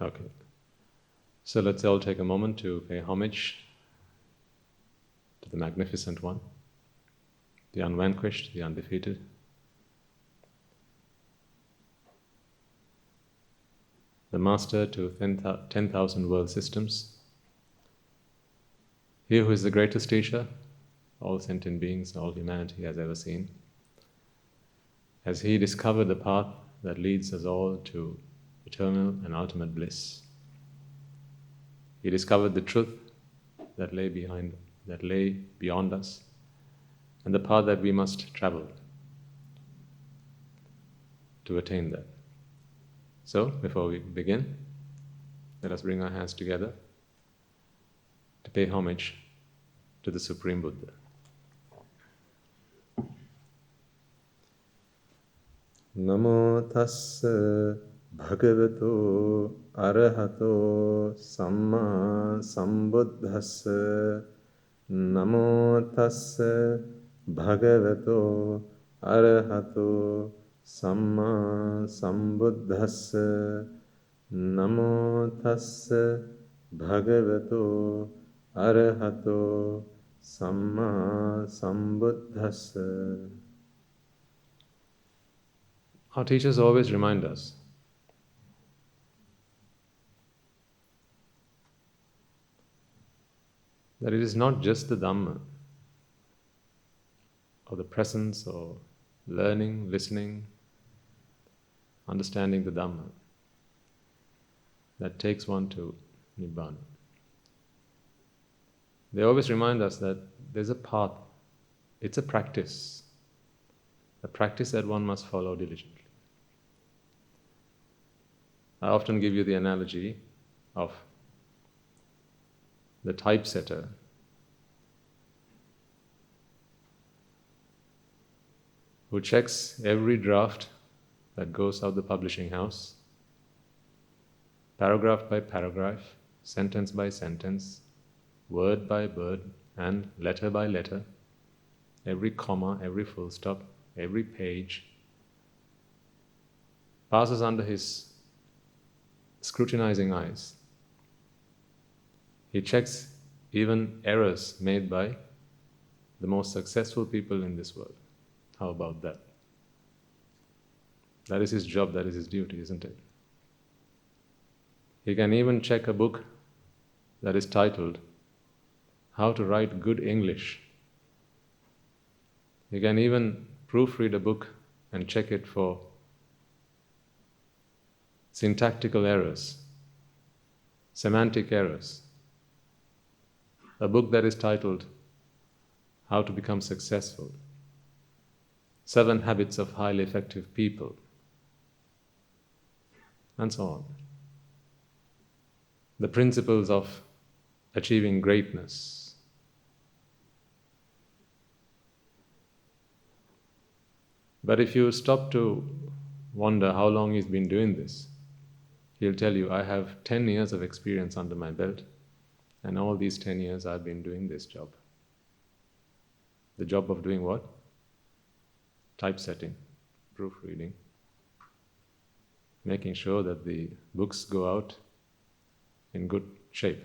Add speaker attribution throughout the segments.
Speaker 1: Okay. So let's all take a moment to pay homage to the magnificent one, the unvanquished, the undefeated. The master to 10,000 world systems. He who is the greatest teacher all sentient beings, all humanity has ever seen. As he discovered the path that leads us all to eternal and ultimate bliss. He discovered the truth that lay beyond us, and the path that we must travel to attain that. So, before we begin, let us bring our hands together to pay homage to the Supreme Buddha. Namo tassa bhagavato arahato samma sambuddhassa. Namo tassa bhagavato arahato samma sambuddhassa. Namo tassa bhagavato arahato samma sambuddhassa. Our teachers always remind us that it is not just the Dhamma, or the presence, or learning, listening, understanding the Dhamma, that takes one to Nibbana. They always remind us that there's a path, it's a practice that one must follow diligently. I often give you the analogy of the typesetter who checks every draft that goes out the publishing house, paragraph by paragraph, sentence by sentence, word by word, and letter by letter, every comma, every full stop, every page, passes under his scrutinizing eyes. He checks even errors made by the most successful people in this world. How about that? That is his job, that is his duty, isn't it? He can even check a book that is titled How to Write Good English. He can even proofread a book and check it for syntactical errors, semantic errors. A book that is titled How to Become Successful, 7 Habits of Highly Effective People, and so on. The principles of achieving greatness. But if you stop to wonder how long he's been doing this, he'll tell you, I have 10 years of experience under my belt, and all these 10 years I've been doing this job. The job of doing what? Typesetting, proofreading, making sure that the books go out in good shape.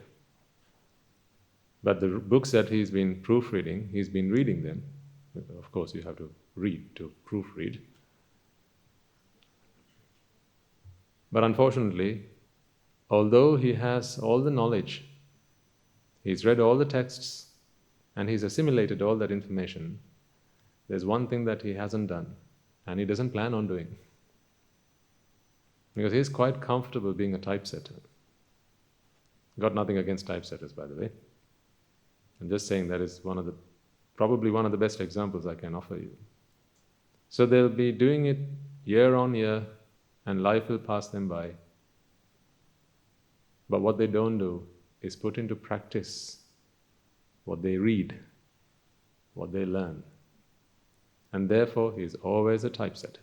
Speaker 1: But the books that he's been proofreading, he's been reading them. Of course, you have to read to proofread. But unfortunately, although he has all the knowledge, he's read all the texts, and he's assimilated all that information, there's one thing that he hasn't done, and he doesn't plan on doing. Because he's quite comfortable being a typesetter. Got nothing against typesetters, by the way. I'm just saying that is probably one of the best examples I can offer you. So they'll be doing it year on year, and life will pass them by. But what they don't do is put into practice what they read, what they learn. And therefore, he is always a typesetter.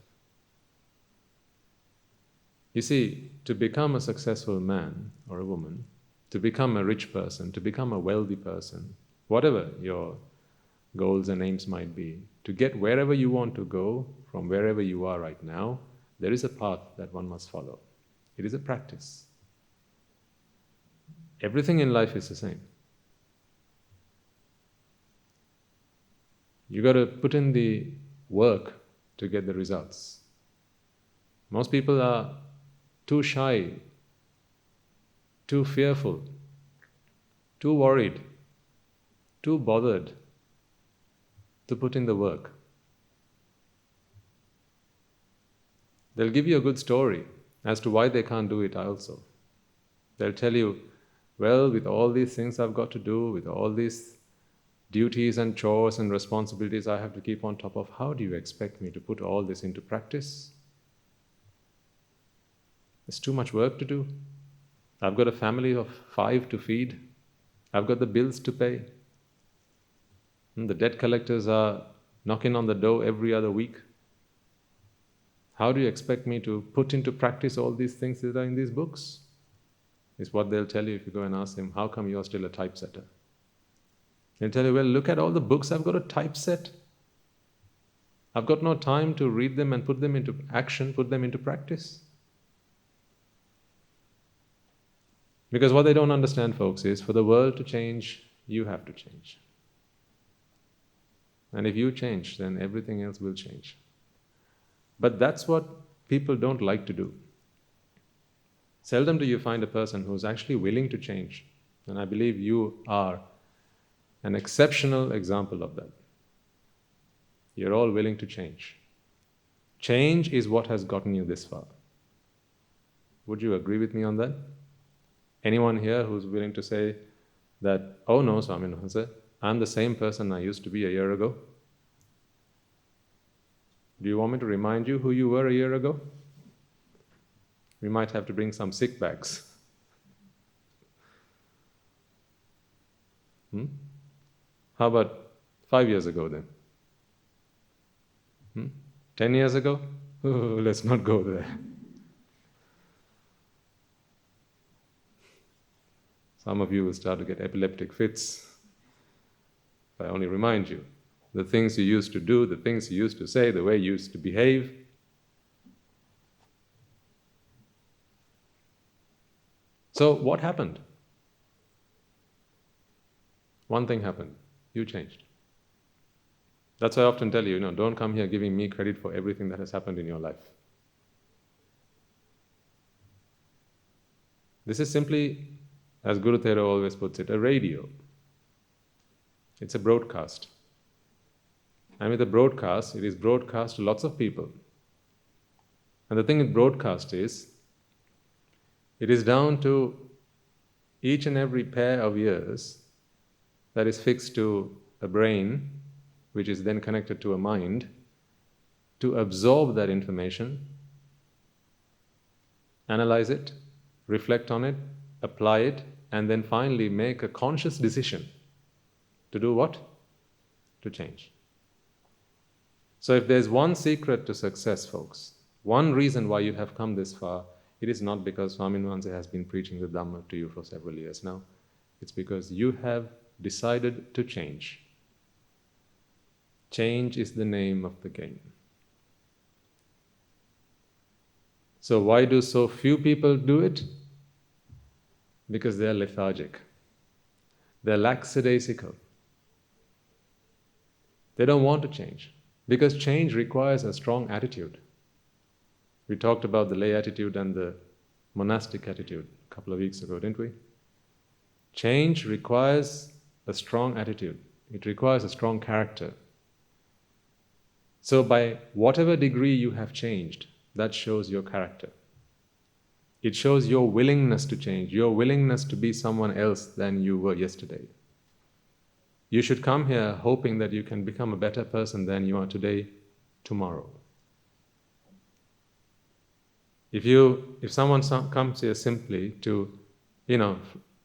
Speaker 1: You see, to become a successful man or a woman, to become a rich person, to become a wealthy person, whatever your goals and aims might be, to get wherever you want to go, from wherever you are right now, there is a path that one must follow. It is a practice. Everything in life is the same. You got to put in the work to get the results. Most people are too shy, too fearful, too worried, too bothered to put in the work. They'll give you a good story as to why they can't do it also. They'll tell you, well, with all these things I've got to do, with all these duties and chores and responsibilities I have to keep on top of, how do you expect me to put all this into practice? It's too much work to do. I've got a family of 5 to feed. I've got the bills to pay. And the debt collectors are knocking on the door every other week. How do you expect me to put into practice all these things that are in these books? Is what they'll tell you if you go and ask them, how come you're still a typesetter? They'll tell you, well, look at all the books I've got to typeset. I've got no time to read them and put them into action, put them into practice. Because what they don't understand, folks, is for the world to change, you have to change. And if you change, then everything else will change. But that's what people don't like to do. Seldom do you find a person who's actually willing to change. And I believe you are an exceptional example of that. You're all willing to change. Change is what has gotten you this far. Would you agree with me on that? Anyone here who's willing to say that, oh no, Swaminathan, I'm the same person I used to be a year ago? Do you want me to remind you who you were a year ago? We might have to bring some sick bags. How about 5 years ago then? 10 years ago? Oh, let's not go there. Some of you will start to get epileptic fits if I only remind you. The things you used to do, the things you used to say, the way you used to behave. So what happened? One thing happened. You changed. That's why I often tell you, don't come here giving me credit for everything that has happened in your life. This is simply, as Guru Thera always puts it, a radio. It's a broadcast. And with a broadcast, it is broadcast to lots of people. And the thing with broadcast is, it is down to each and every pair of ears that is fixed to a brain, which is then connected to a mind, to absorb that information, analyze it, reflect on it, apply it, and then finally make a conscious decision to do what? To change. So if there's one secret to success, folks, one reason why you have come this far, it is not because Swaminathan has been preaching the Dhamma to you for several years now. It's because you have decided to change. Change is the name of the game. So why do so few people do it? Because they are lethargic. They're lackadaisical. They don't want to change. Because change requires a strong attitude. We talked about the lay attitude and the monastic attitude a couple of weeks ago, didn't we? Change requires a strong attitude. It requires a strong character. So by whatever degree you have changed, that shows your character. It shows your willingness to change, your willingness to be someone else than you were yesterday. You should come here hoping that you can become a better person than you are today, tomorrow. If someone comes here simply to,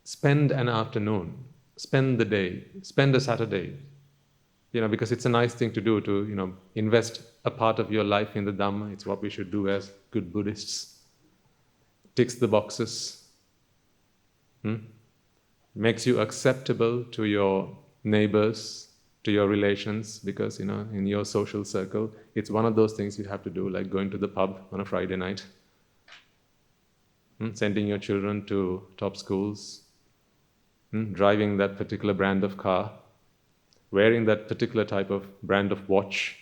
Speaker 1: spend an afternoon, spend the day, spend a Saturday, because it's a nice thing to do to, invest a part of your life in the Dhamma. It's what we should do as good Buddhists. Ticks the boxes. Makes you acceptable to your neighbors, to your relations, because, in your social circle, it's one of those things you have to do, like going to the pub on a Friday night, sending your children to top schools, driving that particular brand of car, wearing that particular type of brand of watch.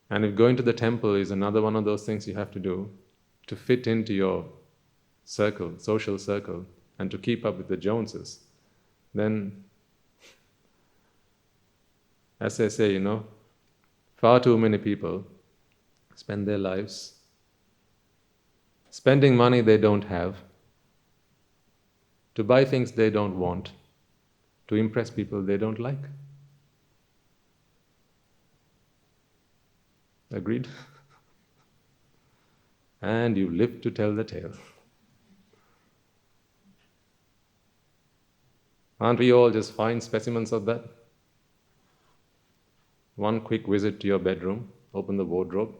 Speaker 1: And if going to the temple is another one of those things you have to do to fit into your circle, social circle, and to keep up with the Joneses, then, as they say, far too many people spend their lives spending money they don't have, to buy things they don't want, to impress people they don't like. Agreed? And you live to tell the tale. Aren't we all just fine specimens of that? One quick visit to your bedroom, open the wardrobe,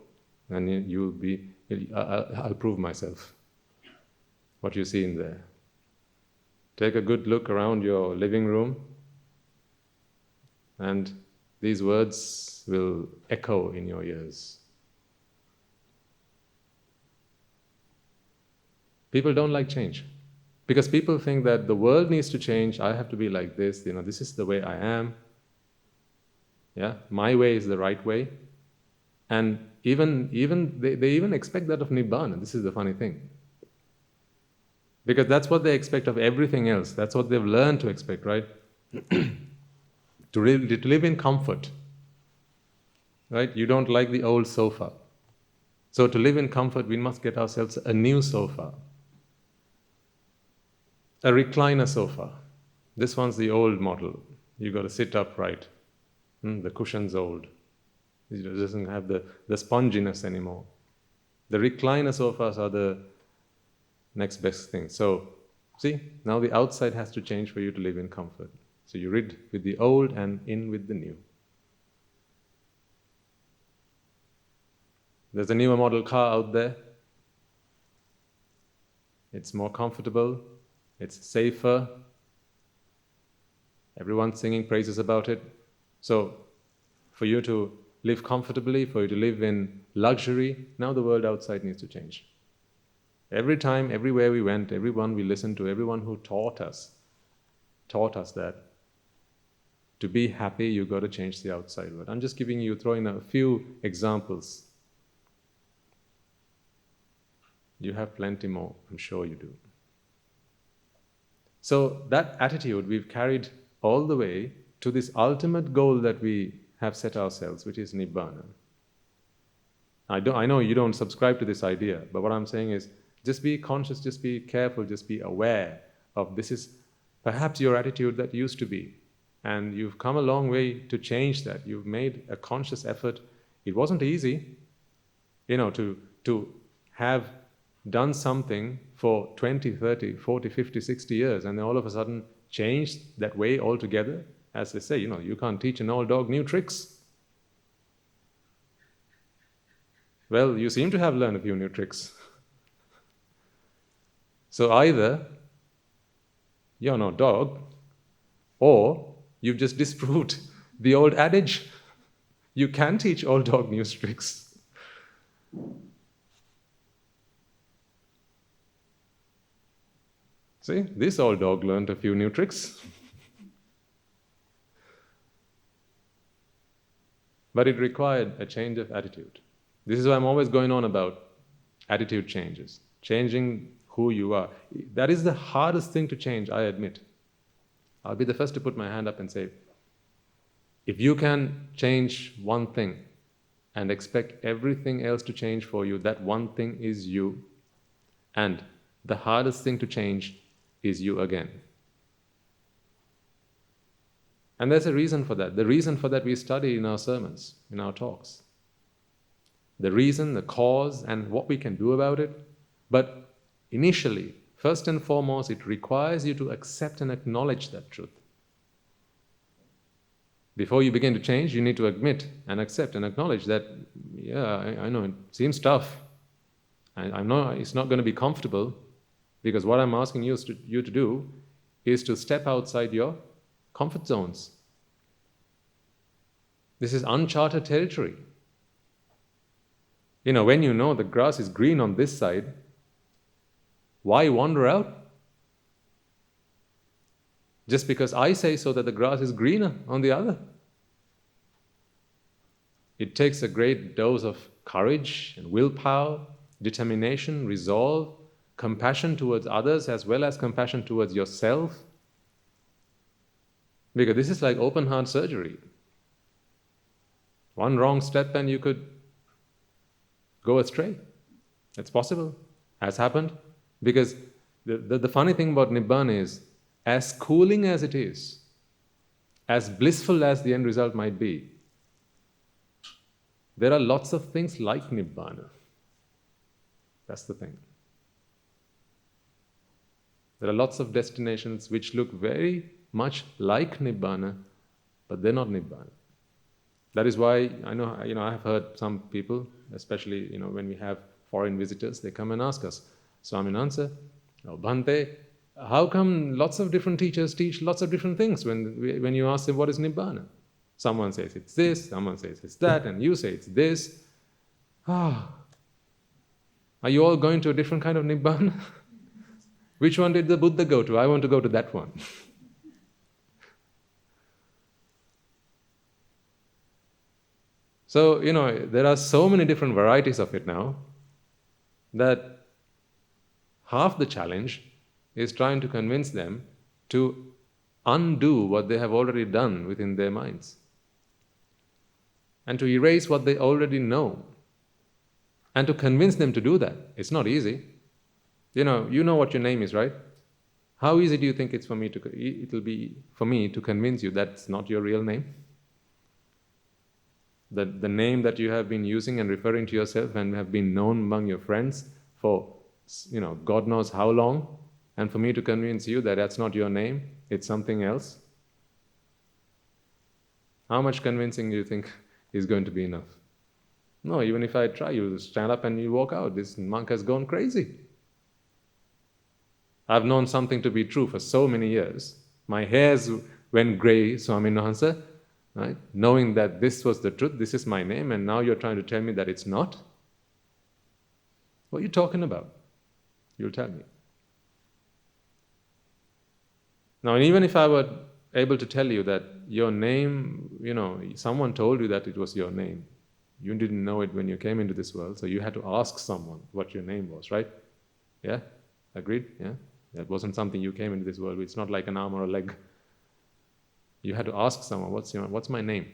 Speaker 1: and you'll be, I'll prove myself. What you see in there. Take a good look around your living room, and these words will echo in your ears. People don't like change. Because people think that the world needs to change, I have to be like this, this is the way I am. Yeah, my way is the right way. And they even expect that of Nibbana. This is the funny thing. Because that's what they expect of everything else. That's what they've learned to expect, right? To live in comfort. Right? You don't like the old sofa. So to live in comfort, we must get ourselves a new sofa. A recliner sofa. This one's the old model. You got to sit upright. The cushion's old. It doesn't have the sponginess anymore. The recliner sofas are the next best thing. So, see, now the outside has to change for you to live in comfort. So you rid with the old and in with the new. There's a newer model car out there. It's more comfortable. It's safer. Everyone's singing praises about it. So, for you to live comfortably, for you to live in luxury, now the world outside needs to change. Every time, everywhere we went, everyone we listened to, everyone who taught us that to be happy, you've got to change the outside world. I'm just throwing a few examples. You have plenty more, I'm sure you do. So that attitude we've carried all the way to this ultimate goal that we have set ourselves, which is Nibbana. I know you don't subscribe to this idea, but what I'm saying is, just be conscious, just be careful, just be aware of this is perhaps your attitude that used to be. And you've come a long way to change that. You've made a conscious effort. It wasn't easy, to have done something for 20, 30, 40, 50, 60 years, and then all of a sudden changed that way altogether. As they say, you can't teach an old dog new tricks. Well, you seem to have learned a few new tricks. So either you're no dog, or you've just disproved the old adage. You can teach old dog new tricks. See, this old dog learned a few new tricks. But it required a change of attitude. This is why I'm always going on about attitude changes, changing who you are. That is the hardest thing to change, I admit. I'll be the first to put my hand up and say, if you can change one thing and expect everything else to change for you, that one thing is you. And the hardest thing to change is you again. And there's a reason for that. The reason for that we study in our sermons, in our talks. The reason, the cause, and what we can do about it. But initially, first and foremost, it requires you to accept and acknowledge that truth. Before you begin to change, you need to admit and accept and acknowledge that, I know it seems tough. I know it's not going to be comfortable, because what I'm asking you to do is to step outside your comfort zones. This is uncharted territory. When you know the grass is green on this side, why wander out? just because I say so that the grass is greener on the other. It takes a great dose of courage and willpower, determination, resolve, compassion towards others as well as compassion towards yourself. Because this is like open heart surgery. One wrong step and you could go astray. It's possible, has happened. Because the funny thing about Nibbana is, as cooling as it is, as blissful as the end result might be, there are lots of things like Nibbana. That's the thing. There are lots of destinations which look very much like Nibbana, but they're not Nibbana. That is why I know, I have heard some people, especially, when we have foreign visitors, they come and ask us, Swaminansa, or Bhante, how come lots of different teachers teach lots of different things when you ask them what is Nibbana? Someone says it's this, someone says it's that, and you say it's this. Are you all going to a different kind of Nibbana? Which one did the Buddha go to? I want to go to that one. So, there are so many different varieties of it now that half the challenge is trying to convince them to undo what they have already done within their minds and to erase what they already know and to convince them to do that. It's not easy. You know what your name is, right? How easy do you think it'll be for me to convince you that's not your real name? The name that you have been using and referring to yourself and have been known among your friends for, God knows how long, and for me to convince you that that's not your name, it's something else? How much convincing do you think is going to be enough? No, even if I try, you stand up and you walk out. This monk has gone crazy. I've known something to be true for so many years. My hairs went grey, Swami Nahansa, right? Knowing that this was the truth, this is my name, and now you're trying to tell me that it's not? What are you talking about? You'll tell me. Now, even if I were able to tell you that your name, someone told you that it was your name. You didn't know it when you came into this world, so you had to ask someone what your name was, right? Yeah? Agreed? Yeah? That wasn't something you came into this world with. It's not like an arm or a leg. You had to ask someone, what's my name?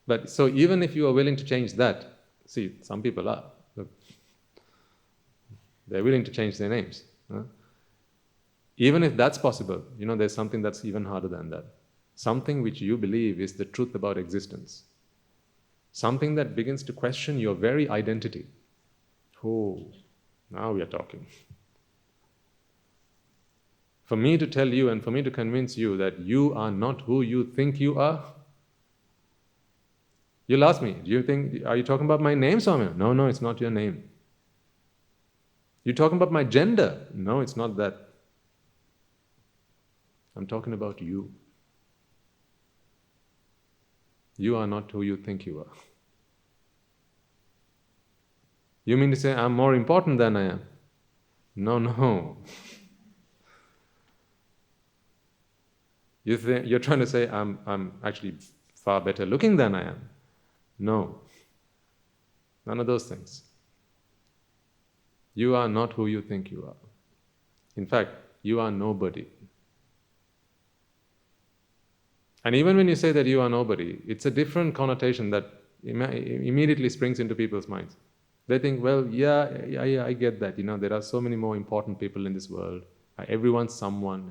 Speaker 1: But so even if you are willing to change that, see, some people are. Look, they're willing to change their names. Huh? Even if that's possible, there's something that's even harder than that. Something which you believe is the truth about existence. Something that begins to question your very identity. Oh, now we are talking. For me to tell you and for me to convince you that you are not who you think you are, you'll ask me, are you talking about my name, Swami? No, it's not your name. You talking about my gender? No, it's not that. I'm talking about you. You are not who you think you are. You mean to say I'm more important than I am? No. You're trying to say I'm actually far better looking than I am? No. None of those things. You are not who you think you are. In fact, you are nobody. And even when you say that you are nobody, it's a different connotation that immediately springs into people's minds. They think, well, yeah, I get that. There are so many more important people in this world. Everyone's someone.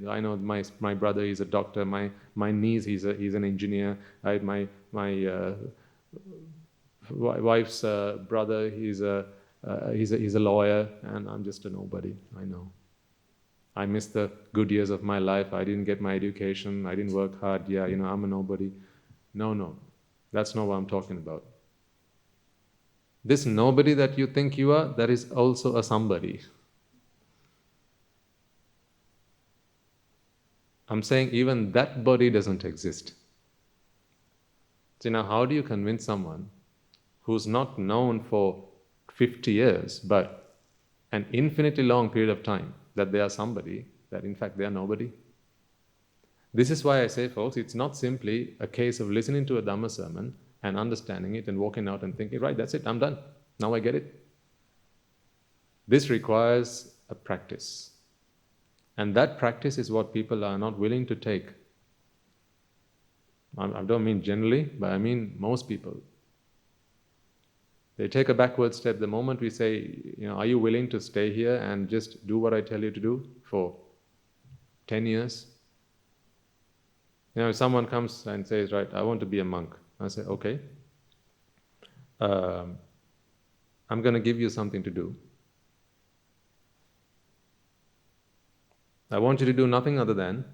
Speaker 1: I know my brother is a doctor. My niece, he's an engineer. My wife's brother, he's a lawyer, and I'm just a nobody. I know. I missed the good years of my life. I didn't get my education. I didn't work hard. Yeah, I'm a nobody. No, that's not what I'm talking about. This nobody that you think you are, that is also a somebody. I'm saying even that body doesn't exist. See, now how do you convince someone who's not known for 50 years, but an infinitely long period of time, that they are somebody, that in fact they are nobody. This is why I say, folks, it's not simply a case of listening to a Dhamma sermon and understanding it and walking out and thinking, right, that's it, I'm done. Now I get it. This requires a practice. And that practice is what people are not willing to take. I don't mean generally, but I mean most people. They take a backward step the moment we say, are you willing to stay here and just do what I tell you to do for 10 years? If someone comes and says, right, I want to be a monk. I say, okay. I'm going to give you something to do. I want you to do nothing other than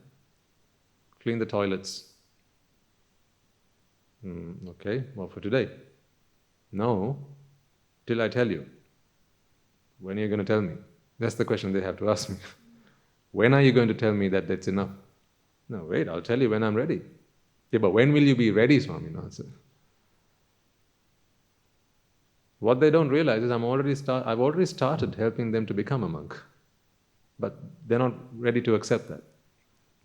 Speaker 1: clean the toilets. Okay, well, for today. No, till I tell you. When are you going to tell me? That's the question they have to ask me. When are you going to tell me that that's enough? No, wait, I'll tell you when I'm ready. Yeah, but when will you be ready, Swami? What they don't realize is I've already started helping them to become a monk. But they're not ready to accept that.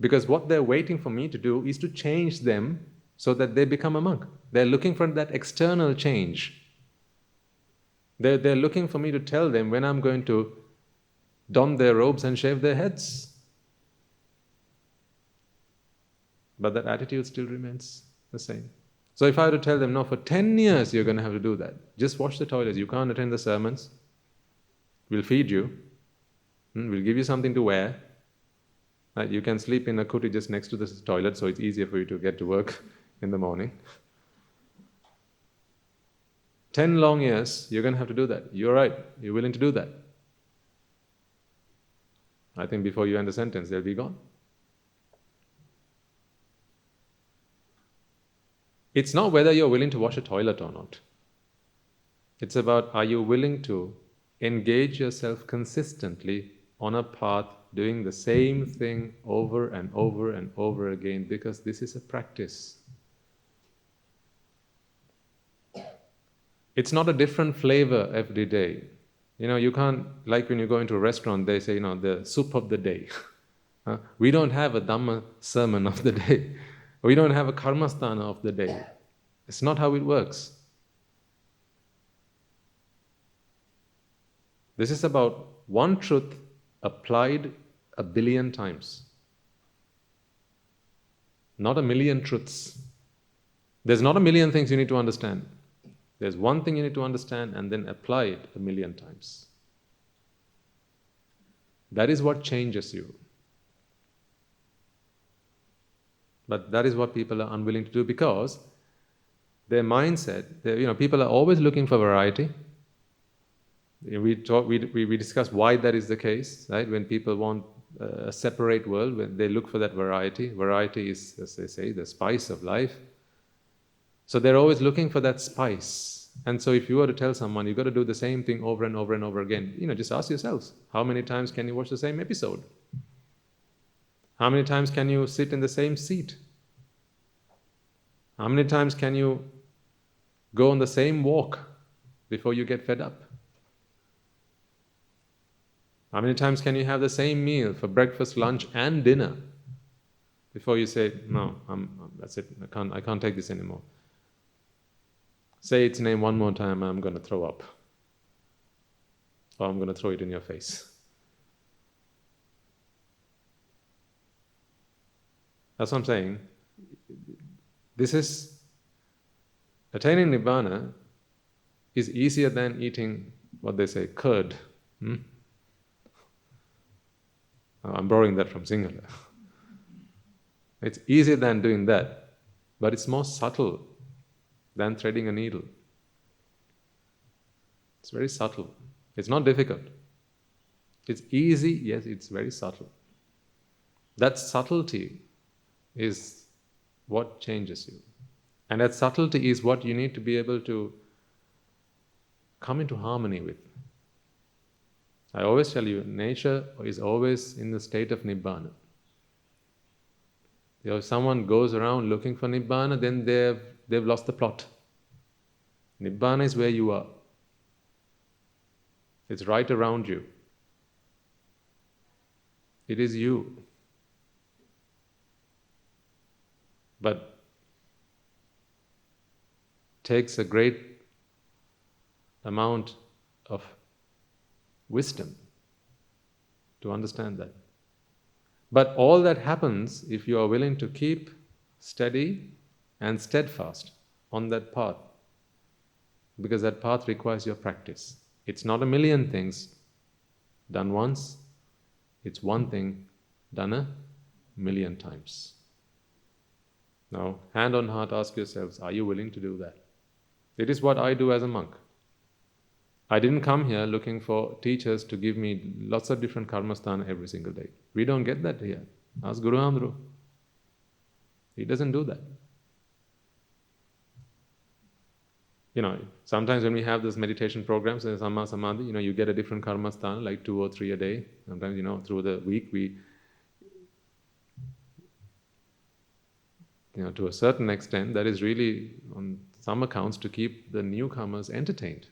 Speaker 1: Because what they're waiting for me to do is to change them so that they become a monk. They're looking for that external change. They're looking for me to tell them when I'm going to don their robes and shave their heads. But that attitude still remains the same. So if I were to tell them, no, for 10 years you're going to have to do that. Just wash the toilets. You can't attend the sermons. We'll feed you. We'll give you something to wear. You can sleep in a kuti just next to the toilet, so it's easier for you to get to work in the morning. 10 long years, you're going to have to do that. You're right. You're willing to do that. I think before you end the sentence, they'll be gone. It's not whether you're willing to wash a toilet or not. It's about, are you willing to engage yourself consistently on a path doing the same thing over and over and over again, because this is a practice. It's not a different flavor every day. You can't, like when you go into a restaurant, they say, the soup of the day. We don't have a Dhamma sermon of the day. We don't have a karmasthana of the day. It's not how it works. This is about one truth applied 1 billion times. Not 1 million truths. There's not 1 million things you need to understand. There's one thing you need to understand and then apply it 1 million times. That is what changes you. But that is what people are unwilling to do, because their mindset, people are always looking for variety. We discuss why that is the case, right? When people want a separate world, when they look for that variety. Variety is, as they say, the spice of life. So they're always looking for that spice. And so if you were to tell someone, you've got to do the same thing over and over and over again, just ask yourselves, how many times can you watch the same episode? How many times can you sit in the same seat? How many times can you go on the same walk before you get fed up? How many times can you have the same meal for breakfast, lunch and dinner before you say, no, that's it, I can't take this anymore. Say its name one more time, I'm going to throw up. Or I'm going to throw it in your face. That's what I'm saying. This is, attaining Nibbana is easier than eating, what they say, curd. I'm borrowing that from Sinhala. It's easier than doing that, but it's more subtle than threading a needle. It's very subtle. It's not difficult. It's easy, yes, it's very subtle. That subtlety is what changes you. And that subtlety is what you need to be able to come into harmony with. I always tell you, nature is always in the state of Nibbana. If someone goes around looking for Nibbana, then they've lost the plot. Nibbana is where you are. It's right around you. It is you. But takes a great amount of wisdom to understand that. But all that happens if you are willing to keep steady and steadfast on that path, because that path requires your practice. It's not a million things done once, it's one thing done a million times. Now, hand on heart, ask yourselves, are you willing to do that? It is what I do as a monk. I didn't come here looking for teachers to give me lots of different karmasthana every single day. We don't get that here. Ask Guru Amru. He doesn't do that. Sometimes when we have those meditation programs in Samma Samadhi, you get a different karmasthana, like 2 or 3 a day. Sometimes, through the week we, to a certain extent, that is really, on some accounts, to keep the newcomers entertained.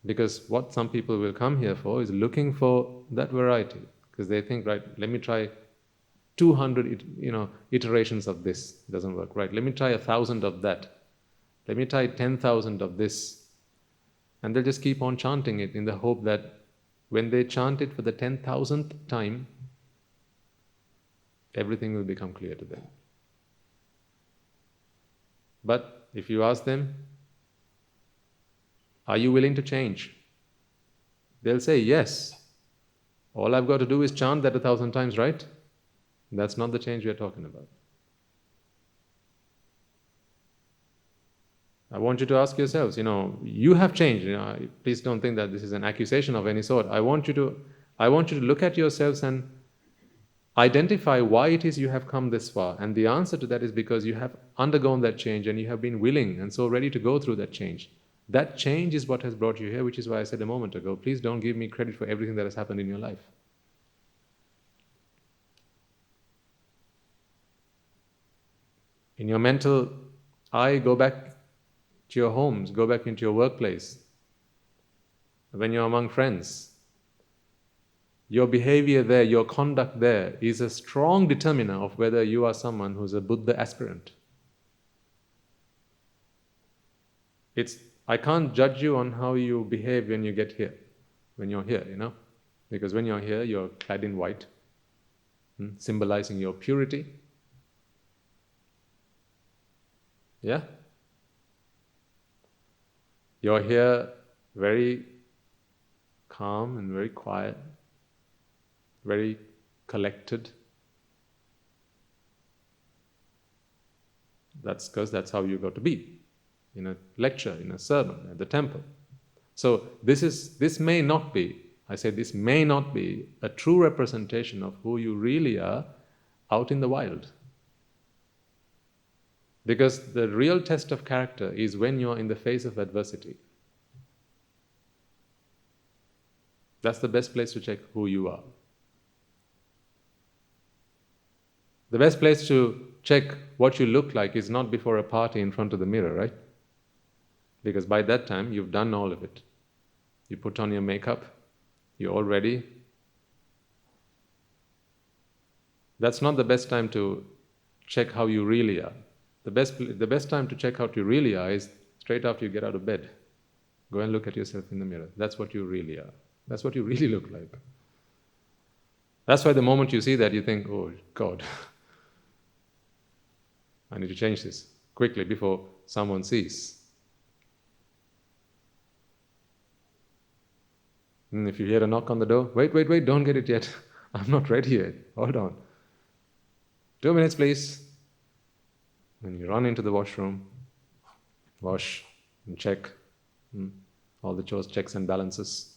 Speaker 1: Because what some people will come here for is looking for that variety. Because they think, right, let me try 200 iterations of this. It doesn't work. Right, let me try 1,000 of that. Let me try 10,000 of this. And they'll just keep on chanting it in the hope that when they chant it for the 10,000th time, everything will become clear to them. But if you ask them, are you willing to change? They'll say, yes. All I've got to do is chant that 1,000 times, right? That's not the change we are talking about. I want you to ask yourselves, you have changed. Please don't think that this is an accusation of any sort. I want you to look at yourselves and identify why it is you have come this far. And the answer to that is because you have undergone that change and you have been willing and so ready to go through that change. That change is what has brought you here, which is why I said a moment ago, please don't give me credit for everything that has happened in your life. In your mental eye, go back to your homes, go back into your workplace. When you're among friends, your behavior there, your conduct there is a strong determiner of whether you are someone who's a Buddha aspirant. I can't judge you on how you behave when you get here, when you're here, because when you're here, you're clad in white, symbolizing your purity. Yeah? You're here very calm and very quiet, very collected. That's because that's how you got to be. In a lecture, in a sermon, at the temple. So this may not be a true representation of who you really are out in the wild. Because the real test of character is when you are in the face of adversity. That's the best place to check who you are. The best place to check what you look like is not before a party in front of the mirror, right? Because by that time, you've done all of it. You put on your makeup, you're all ready. That's not the best time to check how you really are. The best time to check how you really are is straight after you get out of bed. Go and look at yourself in the mirror. That's what you really are. That's what you really look like. That's why the moment you see that, you think, oh God, I need to change this quickly before someone sees. And if you hear a knock on the door, wait, don't get it yet. I'm not ready yet. Hold on. 2 minutes, please. And you run into the washroom, wash and check all the chores, checks and balances.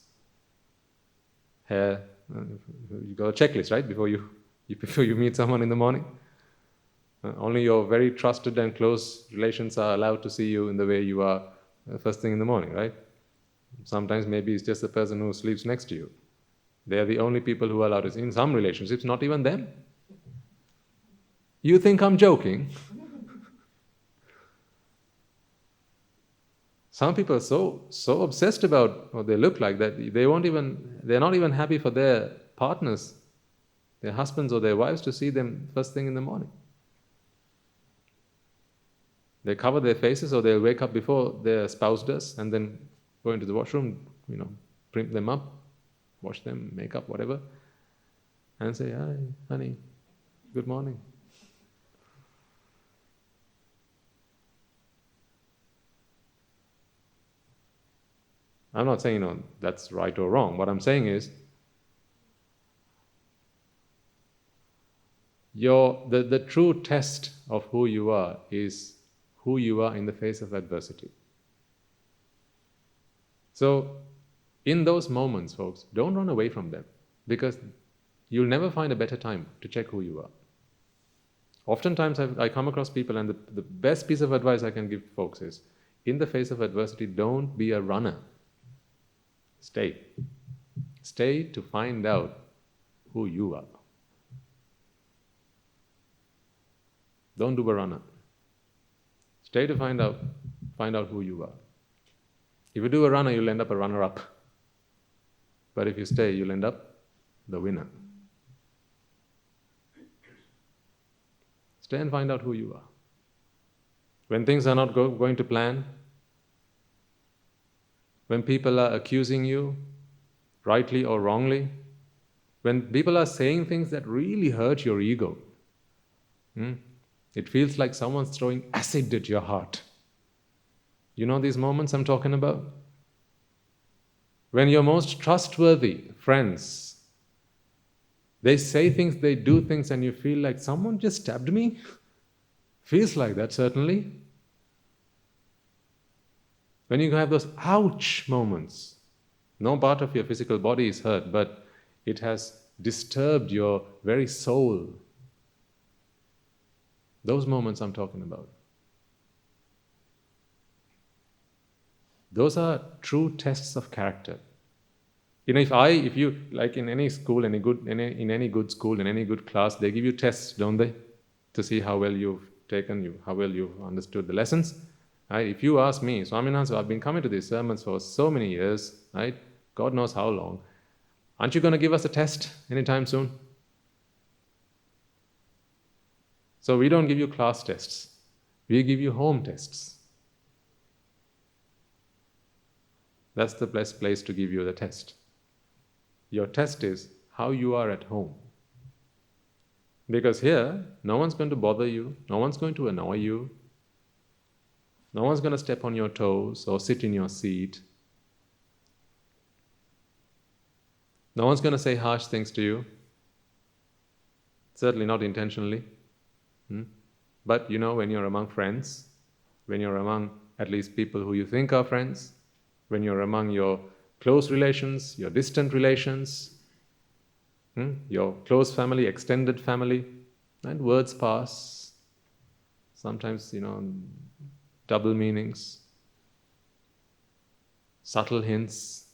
Speaker 1: Hair, you got a checklist, right? Before you meet someone in the morning. Only your very trusted and close relations are allowed to see you in the way you are first thing in the morning, right? Sometimes maybe it's just the person who sleeps next to you. They are the only people who are allowed to see. In some relationships, not even them. You think I'm joking? Some people are so obsessed about what they look like that they're not even happy for their partners, their husbands or their wives, to see them first thing in the morning. They cover their faces, or they'll wake up before their spouse does and then go into the washroom, print them up, wash them, make up, whatever, and say, "Hi, honey, good morning." I'm not saying, that's right or wrong. What I'm saying is, the true test of who you are is who you are in the face of adversity. So, in those moments, folks, don't run away from them, because you'll never find a better time to check who you are. Oftentimes I come across people, and the best piece of advice I can give folks is, in the face of adversity, don't be a runner. Stay. Stay to find out who you are. Don't do a runner. Stay to find out who you are. If you do a runner, you'll end up a runner-up. But if you stay, you'll end up the winner. Stay and find out who you are. When things are not going to plan, when people are accusing you, rightly or wrongly, when people are saying things that really hurt your ego, it feels like someone's throwing acid at your heart. You know these moments I'm talking about? When your most trustworthy friends, they say things, they do things, and you feel like someone just stabbed me? Feels like that, certainly. When you have those ouch moments, no part of your physical body is hurt, but it has disturbed your very soul. Those moments I'm talking about. Those are true tests of character. If you like, in any school, in any good school, in any good class, they give you tests, don't they, to see how well you've taken, how well you've understood the lessons. Right? If you ask me, Swaminathan, I've been coming to these sermons for so many years, right? God knows how long. Aren't you going to give us a test anytime soon? So we don't give you class tests. We give you home tests. That's the best place to give you the test. Your test is how you are at home. Because here, no one's going to bother you, no one's going to annoy you, no one's going to step on your toes or sit in your seat. No one's going to say harsh things to you. Certainly not intentionally. But when you're among friends, when you're among at least people who you think are friends, when you're among your close relations, your distant relations, your close family, extended family, and words pass. Sometimes, double meanings, subtle hints.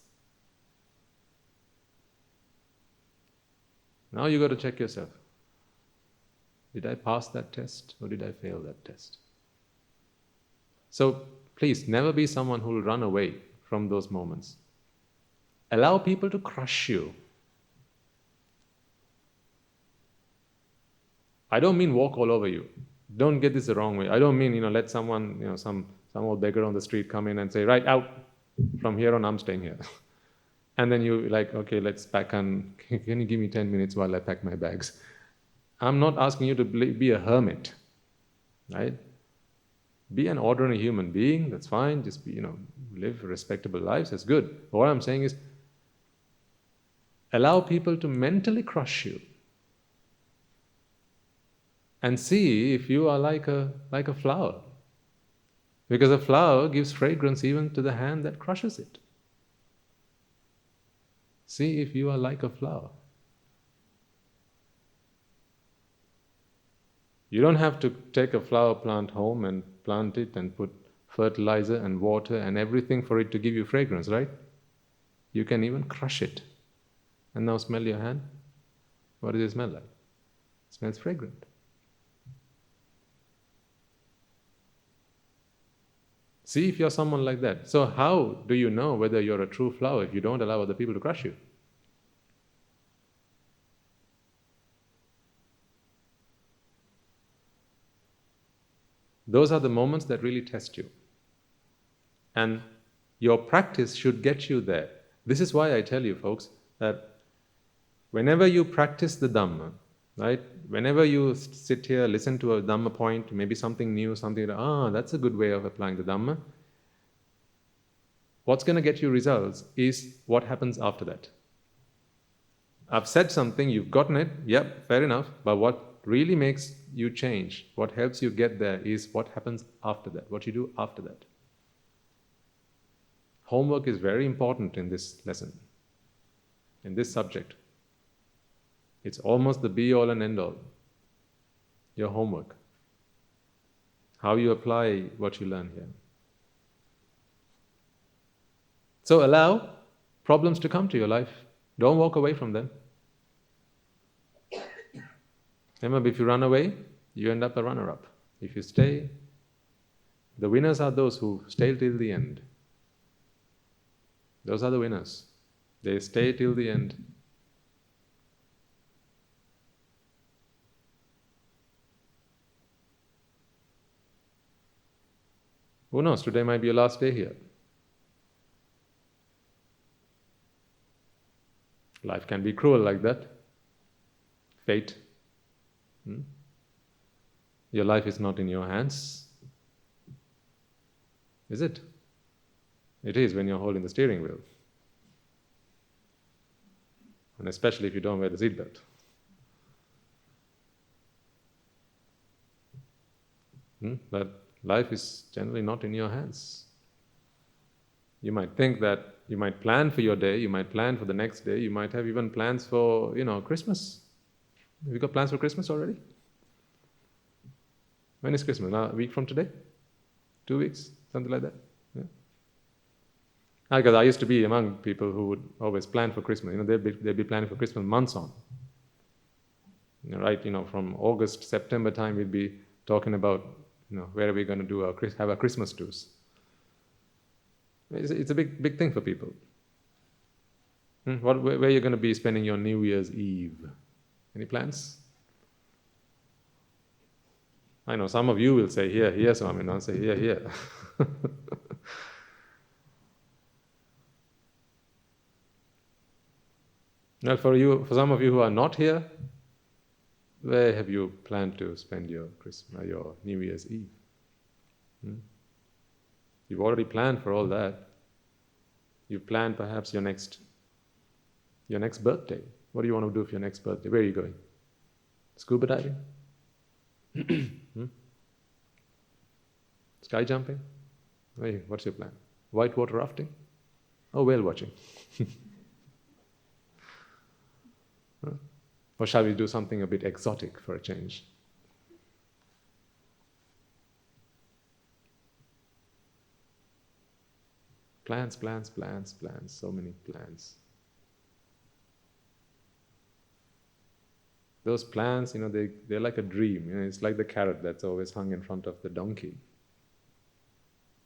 Speaker 1: Now you got to check yourself. Did I pass that test or did I fail that test? So please, never be someone who will run away from those moments. Allow people to crush you. I don't mean walk all over you. Don't get this the wrong way. I don't mean, let someone, some old beggar on the street come in and say, right, out. From here on, I'm staying here. And then you like, okay, let's pack can you give me 10 minutes while I pack my bags? I'm not asking you to be a hermit, right? Be an ordinary human being, that's fine. Just be, live respectable lives, that's good. But what I'm saying is, allow people to mentally crush you. And see if you are like a flower. Because a flower gives fragrance even to the hand that crushes it. See if you are like a flower. You don't have to take a flower plant home and plant it and put fertilizer and water and everything for it to give you fragrance, right? You can even crush it. And now smell your hand. What does it smell like? It smells fragrant. See if you're someone like that. So how do you know whether you're a true flower if you don't allow other people to crush you? Those are the moments that really test you. And your practice should get you there. This is why I tell you, folks, that whenever you practice the Dhamma, right? Whenever you sit here, listen to a Dhamma point, maybe something new, something that, that's a good way of applying the Dhamma. What's going to get you results is what happens after that. I've said something, you've gotten it, yep, fair enough, but what really makes you change, what helps you get there is what happens after that, what you do after that. Homework is very important in this lesson, in this subject. It's almost the be-all and end-all. Your homework. How you apply what you learn here. So allow problems to come to your life. Don't walk away from them. Remember, if you run away, you end up a runner-up. If you stay, the winners are those who stay till the end. Those are the winners. They stay till the end. Who knows, today might be your last day here. Life can be cruel like that. Fate. Your life is not in your hands. Is it? It is when you're holding the steering wheel. And especially if you don't wear the seatbelt. But life is generally not in your hands. You might think that you might plan for your day, you might plan for the next day, you might have even plans for, Christmas. Have you got plans for Christmas already? When is Christmas? Now, a week from today? 2 weeks? Something like that? Yeah. Because I used to be among people who would always plan for Christmas. They'd be planning for Christmas months on. Right? From August, September time, we'd be talking about, where are we going to have our Christmas tours? It's a big thing for people. Where are you going to be spending your New Year's Eve? Any plans? I know some of you will say here, Swami, and I'll say here. Now, for some of you who are not here, where have you planned to spend your New Year's Eve? You've already planned for all that. You've planned perhaps your next birthday. What do you want to do for your next birthday? Where are you going? Scuba diving? Sky jumping? What's your plan? Whitewater rafting? Oh, whale watching. Or shall we do something a bit exotic for a change? Plans, so many plans. Those plans, they're like a dream. It's like the carrot that's always hung in front of the donkey.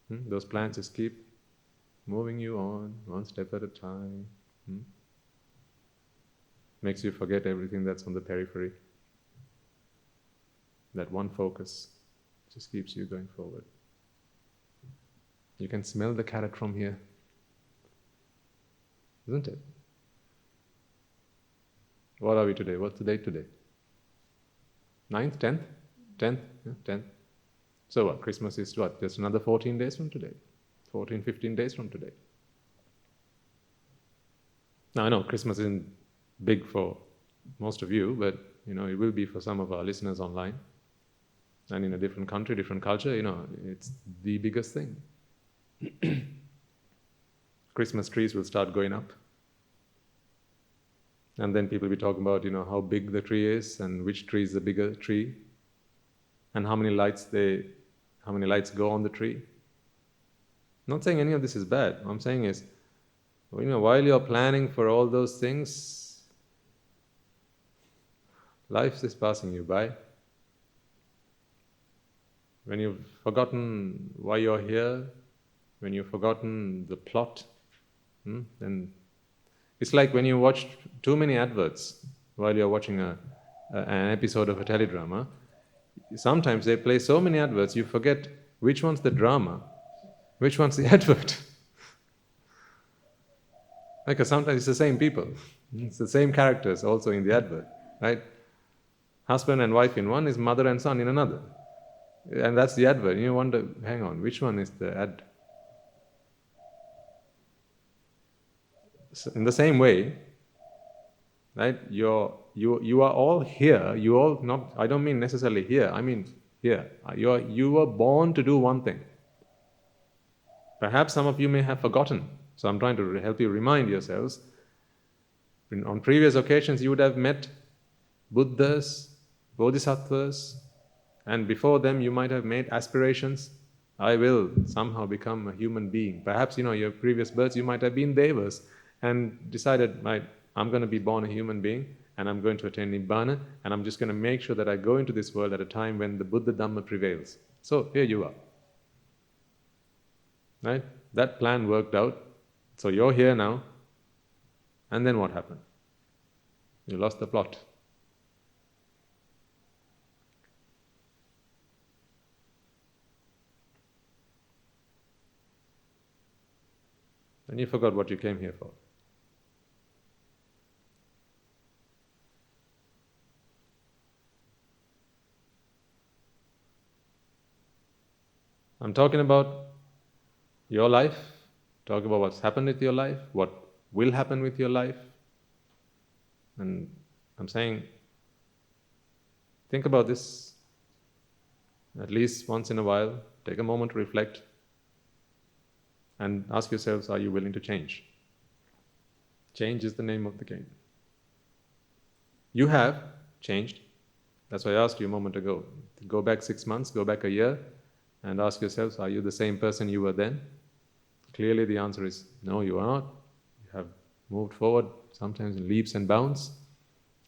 Speaker 1: Those plans just keep moving you on, one step at a time. Makes you forget everything that's on the periphery. That one focus just keeps you going forward. You can smell the carrot from here, isn't it? What are we today? What's the date today? 9th? 10th? 10th? Yeah, 10th. So what? Christmas is what? Just another 14 days from today. 14, 15 days from today. Now I know Christmas isn't big for most of you, but it will be for some of our listeners online. And in a different country, different culture, it's the biggest thing. Christmas trees will start going up. And then people will be talking about, how big the tree is and which tree is the bigger tree and how many lights go on the tree. I'm not saying any of this is bad. What I'm saying is, while you're planning for all those things, life is passing you by. When you've forgotten why you're here, when you've forgotten the plot, then it's like when you watch too many adverts while you're watching an episode of a teledrama. Sometimes they play so many adverts, you forget which one's the drama, which one's the advert. Because sometimes it's the same people, it's the same characters also in the advert, right? Husband and wife in one is mother and son in another. And that's the advert. You wonder, hang on, which one is the ad? So in the same way, right? You are all here. You all not. I don't mean necessarily here. I mean here. You were born to do one thing. Perhaps some of you may have forgotten. So I'm trying to help you remind yourselves. On previous occasions, you would have met Buddhas, Bodhisattvas, and before them you might have made aspirations. I will somehow become a human being. Perhaps, your previous births, you might have been devas and decided, right, I'm going to be born a human being and I'm going to attain Nibbana and I'm just going to make sure that I go into this world at a time when the Buddha Dhamma prevails. So here you are. Right? That plan worked out. So you're here now. And then what happened? You lost the plot. And you forgot what you came here for. I'm talking about your life, talking about what's happened with your life, what will happen with your life. And I'm saying, think about this at least once in a while. Take a moment to reflect and ask yourselves, are you willing to change? Change is the name of the game. You have changed. That's why I asked you a moment ago. Go back 6 months, go back a year, and ask yourselves, are you the same person you were then? Clearly the answer is, no, you are not. You have moved forward, sometimes in leaps and bounds,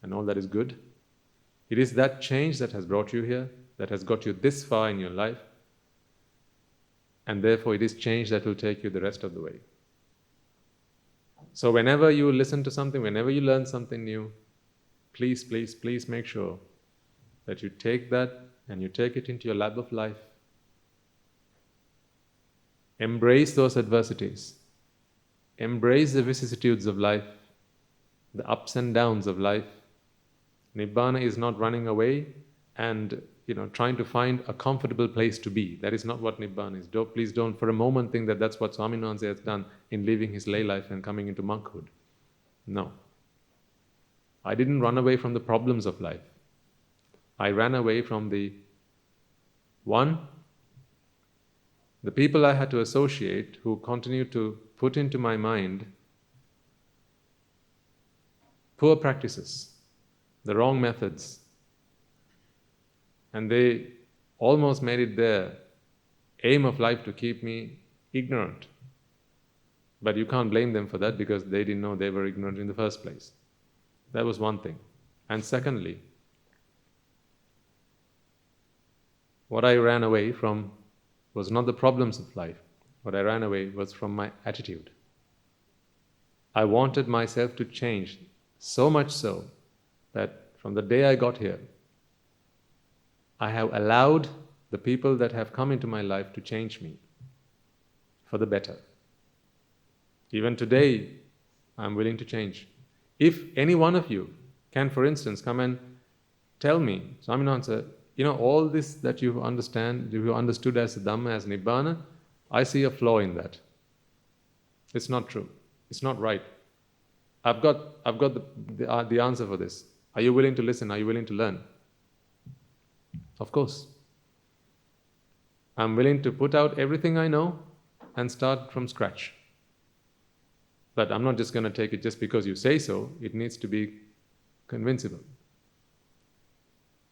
Speaker 1: and all that is good. It is that change that has brought you here, that has got you this far in your life, and therefore it is change that will take you the rest of the way. So whenever you listen to something, whenever you learn something new, please, please, please make sure that you take that and you take it into your lab of life. Embrace those adversities. Embrace the vicissitudes of life, the ups and downs of life. Nibbana is not running away and trying to find a comfortable place to be. That is not what Nibbana is. Please don't for a moment think that that's what Swaminatha has done in leaving his lay life and coming into monkhood. No. I didn't run away from the problems of life. I ran away from the people I had to associate who continued to put into my mind poor practices, the wrong methods. And they almost made it their aim of life to keep me ignorant. But you can't blame them for that because they didn't know they were ignorant in the first place. That was one thing. And secondly, what I ran away from was not the problems of life. What I ran away was from my attitude. I wanted myself to change so much so that from the day I got here, I have allowed the people that have come into my life to change me for the better. Even today, I'm willing to change. If any one of you can, for instance, come and tell me, Swaminatha, all this that you understood as the Dhamma, as Nibbana, I see a flaw in that. It's not true. It's not right. I've got the answer for this. Are you willing to listen? Are you willing to learn? Of course. I'm willing to put out everything I know and start from scratch. But I'm not just going to take it just because you say so. It needs to be convincible.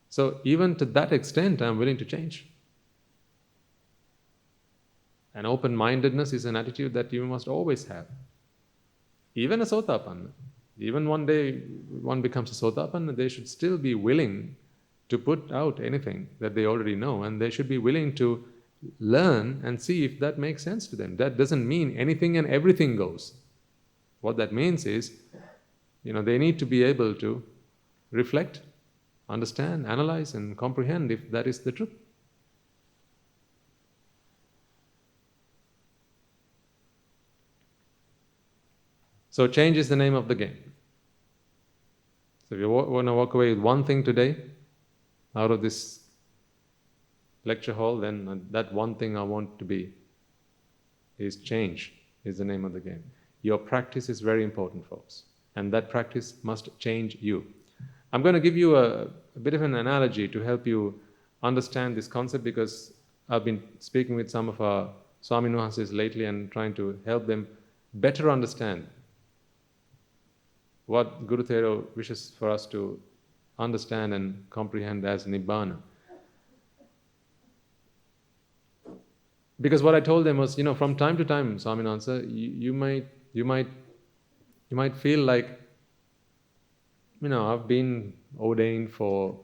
Speaker 1: So even to that extent, I'm willing to change. And open-mindedness is an attitude that you must always have. Even a Sotapanna. Even one day one becomes a Sotapanna, they should still be willing to put out anything that they already know, and they should be willing to learn and see if that makes sense to them. That doesn't mean anything and everything goes. What that means is, they need to be able to reflect, understand, analyze, and comprehend if that is the truth. So change is the name of the game. So if you want to walk away with one thing today out of this lecture hall, then that one thing I want to be is change is the name of the game. Your practice is very important, folks. And that practice must change you. I'm going to give you a bit of an analogy to help you understand this concept, because I've been speaking with some of our Swami Nuhansis lately and trying to help them better understand what Guru Thero wishes for us to understand and comprehend as Nibbana. Because what I told them was, from time to time, Swami Nuhansa, you might feel like, I've been ordained for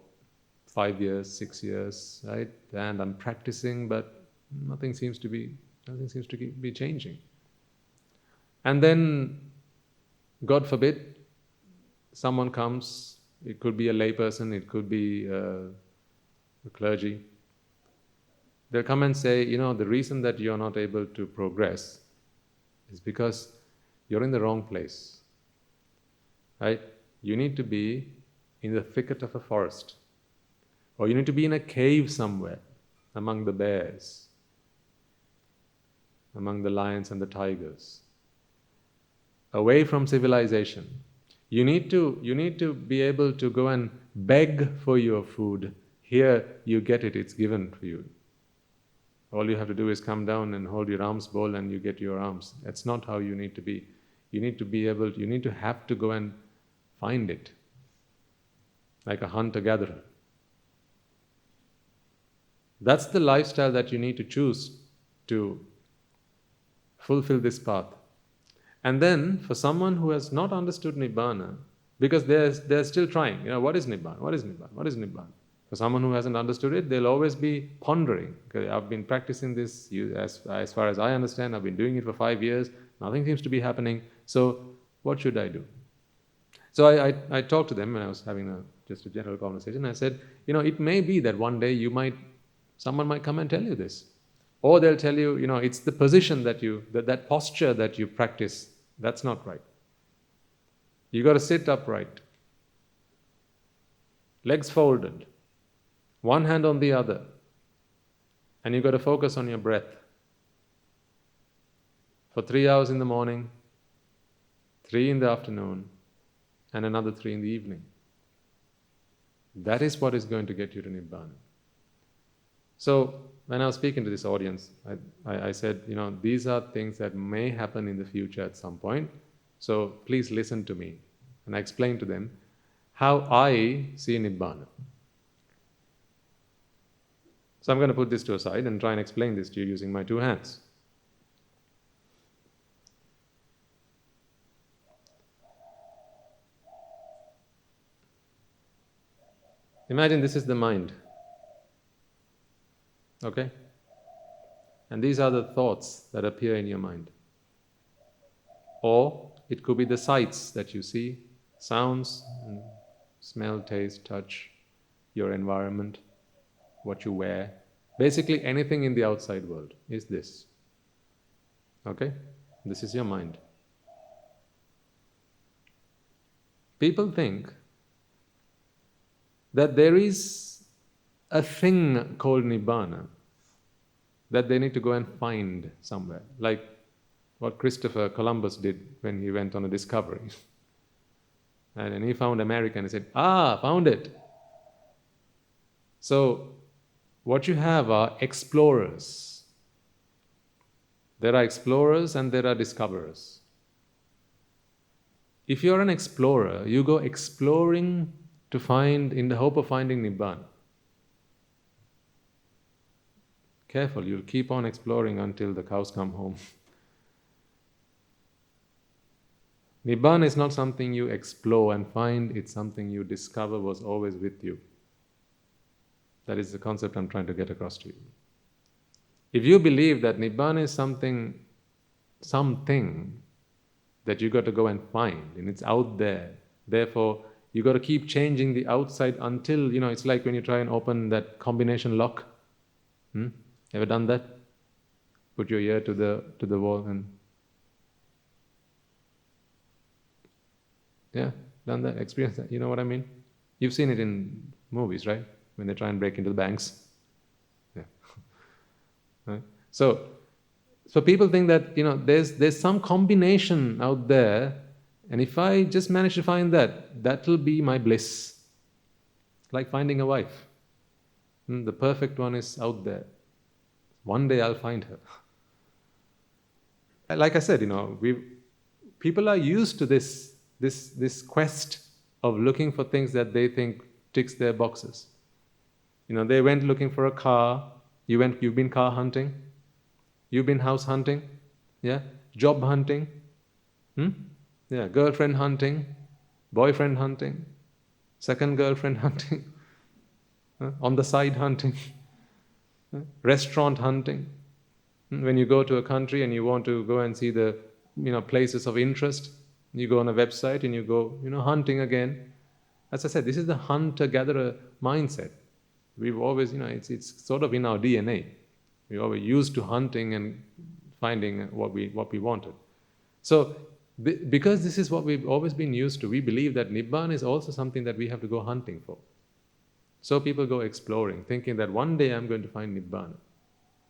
Speaker 1: 5 years, 6 years, right? And I'm practicing, but nothing seems to be changing. And then, God forbid, someone comes. It could be a layperson, it could be a clergy. They'll come and say, the reason that you're not able to progress is because you're in the wrong place, right? You need to be in the thicket of a forest, or you need to be in a cave somewhere among the bears, among the lions and the tigers, away from civilization. You need to be able to go and beg for your food. Here you get it, it's given to you. All you have to do is come down and hold your alms bowl and you get your alms. That's not how you need to be. You need to have to go and find it, like a hunter-gatherer. That's the lifestyle that you need to choose to fulfill this path. And then, for someone who has not understood Nibbana, because they're still trying, what is Nibbana? What is Nibbana? What is Nibbana? For someone who hasn't understood it, they'll always be pondering. Okay, I've been practicing this, as far as I understand, I've been doing it for 5 years, nothing seems to be happening, so what should I do? So I talked to them when I was having just a general conversation. I said, it may be that one day someone might come and tell you this. Or they'll tell you, it's the position that posture that you practice, that's not right. You got to sit upright, legs folded, one hand on the other, and you got to focus on your breath for 3 hours in the morning, 3 in the afternoon, and another 3 in the evening. That is what is going to get you to Nibbana. So, when I was speaking to this audience, I said, these are things that may happen in the future at some point, so please listen to me. And I explained to them how I see Nibbana. So I'm going to put this to a side and try and explain this to you using my 2 hands. Imagine this is the mind. Okay? And these are the thoughts that appear in your mind. Or it could be the sights that you see, sounds, and smell, taste, touch, your environment, what you wear. Basically anything in the outside world is this. Okay? This is your mind. People think that there is a thing called Nibbana that they need to go and find somewhere, like what Christopher Columbus did when he went on a discovery. And he found America and he said, found it. So, what you have are explorers. There are explorers and there are discoverers. If you're an explorer, you go exploring to find, in the hope of finding Nibbana. Careful, you'll keep on exploring until the cows come home. Nibbana is not something you explore and find, it's something you discover was always with you. That is the concept I'm trying to get across to you. If you believe that Nibbana is something that you got to go and find, and it's out there, therefore you got to keep changing the outside until, it's like when you try and open that combination lock. Ever done that? Put your ear to the wall and... Yeah, done that, experienced that. You know what I mean? You've seen it in movies, right? When they try and break into the banks. Yeah. Right? So people think that, there's some combination out there, and if I just manage to find that'll be my bliss. Like finding a wife. The perfect one is out there. One day I'll find her. Like I said, people are used to this quest of looking for things that they think ticks their boxes. They went looking for a car. You've been car hunting. You've been house hunting. Yeah? Job hunting. Yeah, girlfriend hunting. Boyfriend hunting. Second girlfriend hunting. On the side hunting. Restaurant hunting. When you go to a country and you want to go and see the places of interest, you go on a website and you go hunting again. As I said, this is the hunter-gatherer mindset. We've always, it's sort of in our DNA. We always used to hunting and finding what we wanted. So because this is what we've always been used to, we believe that Nibbana is also something that we have to go hunting for. So people go exploring, thinking that one day I'm going to find Nibbana,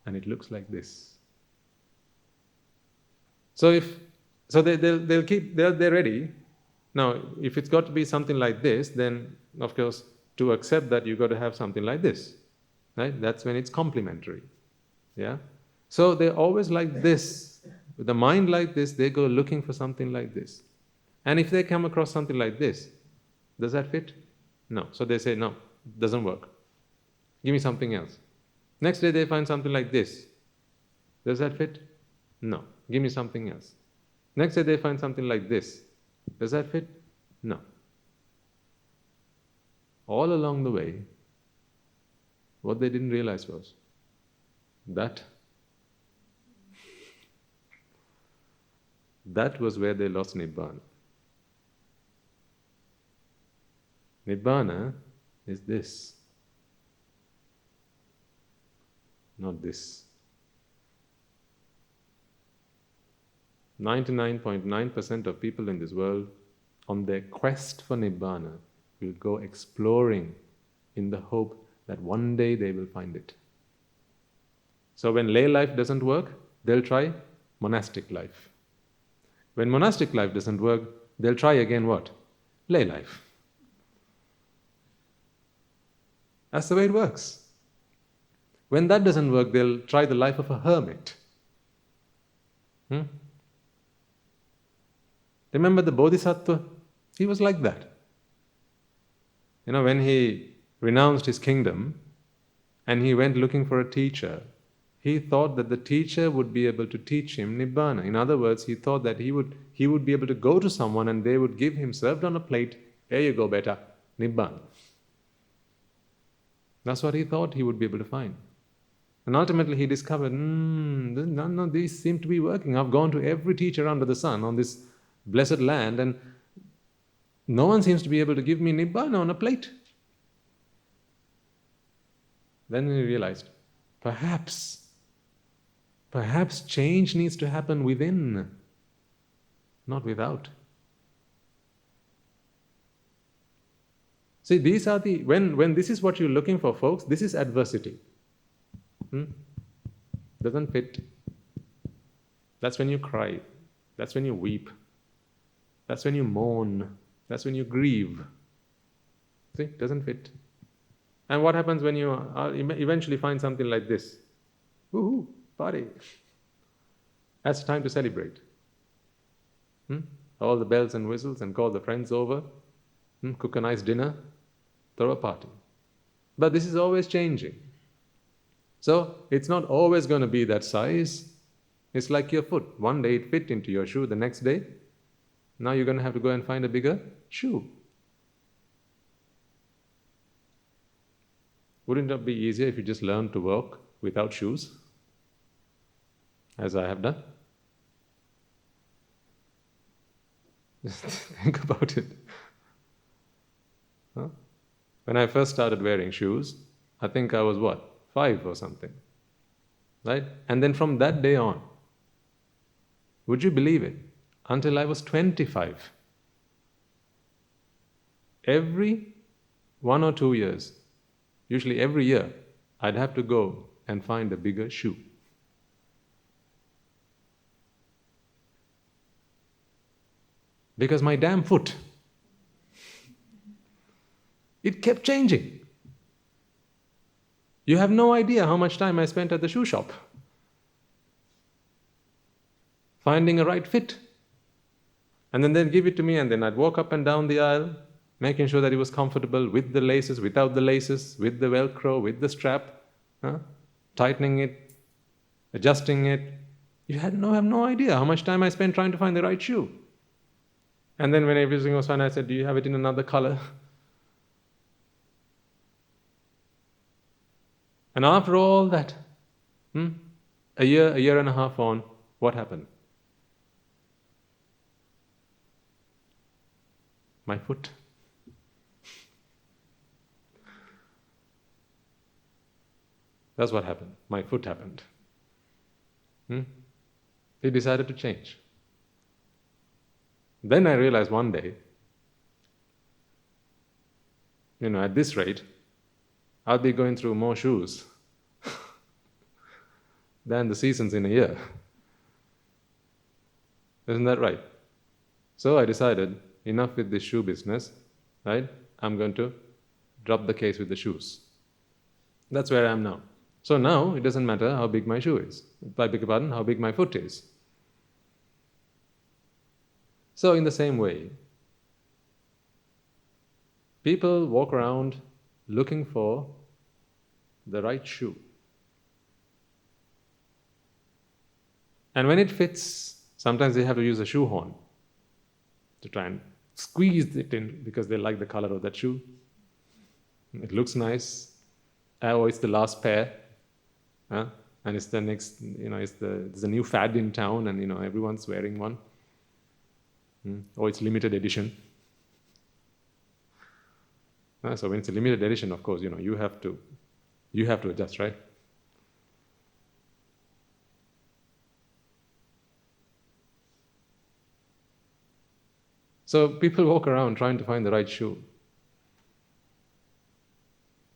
Speaker 1: and it looks like this. So they're ready. Now, if it's got to be something like this, then of course to accept that you've got to have something like this, right? That's when it's complementary. Yeah. So they're always like this, with a mind like this. They go looking for something like this, and if they come across something like this, does that fit? No. So they say no. Doesn't work. Give me something else. Next day they find something like this. Does that fit? No. Give me something else. Next day they find something like this. Does that fit? No. All along the way, what they didn't realize was that was where they lost Nibbana. Nibbana is this, not this. 99.9% of people in this world, on their quest for Nibbana, will go exploring in the hope that one day they will find it. So when lay life doesn't work, they'll try monastic life. When monastic life doesn't work, they'll try again what? Lay life. That's the way it works. When that doesn't work, they'll try the life of a hermit. Remember the Bodhisattva? He was like that. When he renounced his kingdom and he went looking for a teacher, he thought that the teacher would be able to teach him Nibbana. In other words, he thought that he would be able to go to someone and they would give him, served on a plate, "Here you go, beta, Nibbana." That's what he thought he would be able to find. And ultimately he discovered, none of these seem to be working. I've gone to every teacher under the sun on this blessed land, and no one seems to be able to give me Nibbana on a plate. Then he realized, perhaps change needs to happen within, not without. See, these are when this is what you're looking for, folks, this is adversity. Doesn't fit. That's when you cry. That's when you weep. That's when you mourn. That's when you grieve. See, doesn't fit. And what happens when you eventually find something like this? Woohoo, party. That's time to celebrate. All the bells and whistles, and call the friends over, cook a nice dinner, throw a party. But this is always changing. So it's not always going to be that size. It's like your foot. One day it fit into your shoe, the next day, now you're going to have to go and find a bigger shoe. Wouldn't it be easier if you just learned to walk without shoes? as I have done. Just think about it. Huh? When I first started wearing shoes, I think I was 5 or something. Right? And then from that day on, would you believe it? Until I was 25. Every 1 or 2 years, usually every year, I'd have to go and find a bigger shoe. Because my damn foot, it kept changing. You have no idea how much time I spent at the shoe shop finding a right fit. And then they'd give it to me, and then I'd walk up and down the aisle, making sure that it was comfortable with the laces, without the laces, with the Velcro, with the strap, tightening it, adjusting it. You have no idea how much time I spent trying to find the right shoe. And then when everything was fine, I said, do you have it in another color? And after all that, a year and a half on, what happened? My foot. That's what happened. My foot happened. It decided to change. Then I realized one day, at this rate, I'll be going through more shoes than the seasons in a year. Isn't that right? So I decided, enough with this shoe business, right? I'm going to drop the case with the shoes. That's where I am now. So now, it doesn't matter how big my shoe is. I beg your pardon, how big my foot is. So in the same way, people walk around looking for the right shoe. And when it fits, sometimes they have to use a shoehorn to try and squeeze it in because they like the color of that shoe. It looks nice. Oh, it's the last pair. And it's the next, there's a new fad in town and, everyone's wearing one. Or it's limited edition. So when it's a limited edition, of course, you have to adjust, right? So people walk around trying to find the right shoe.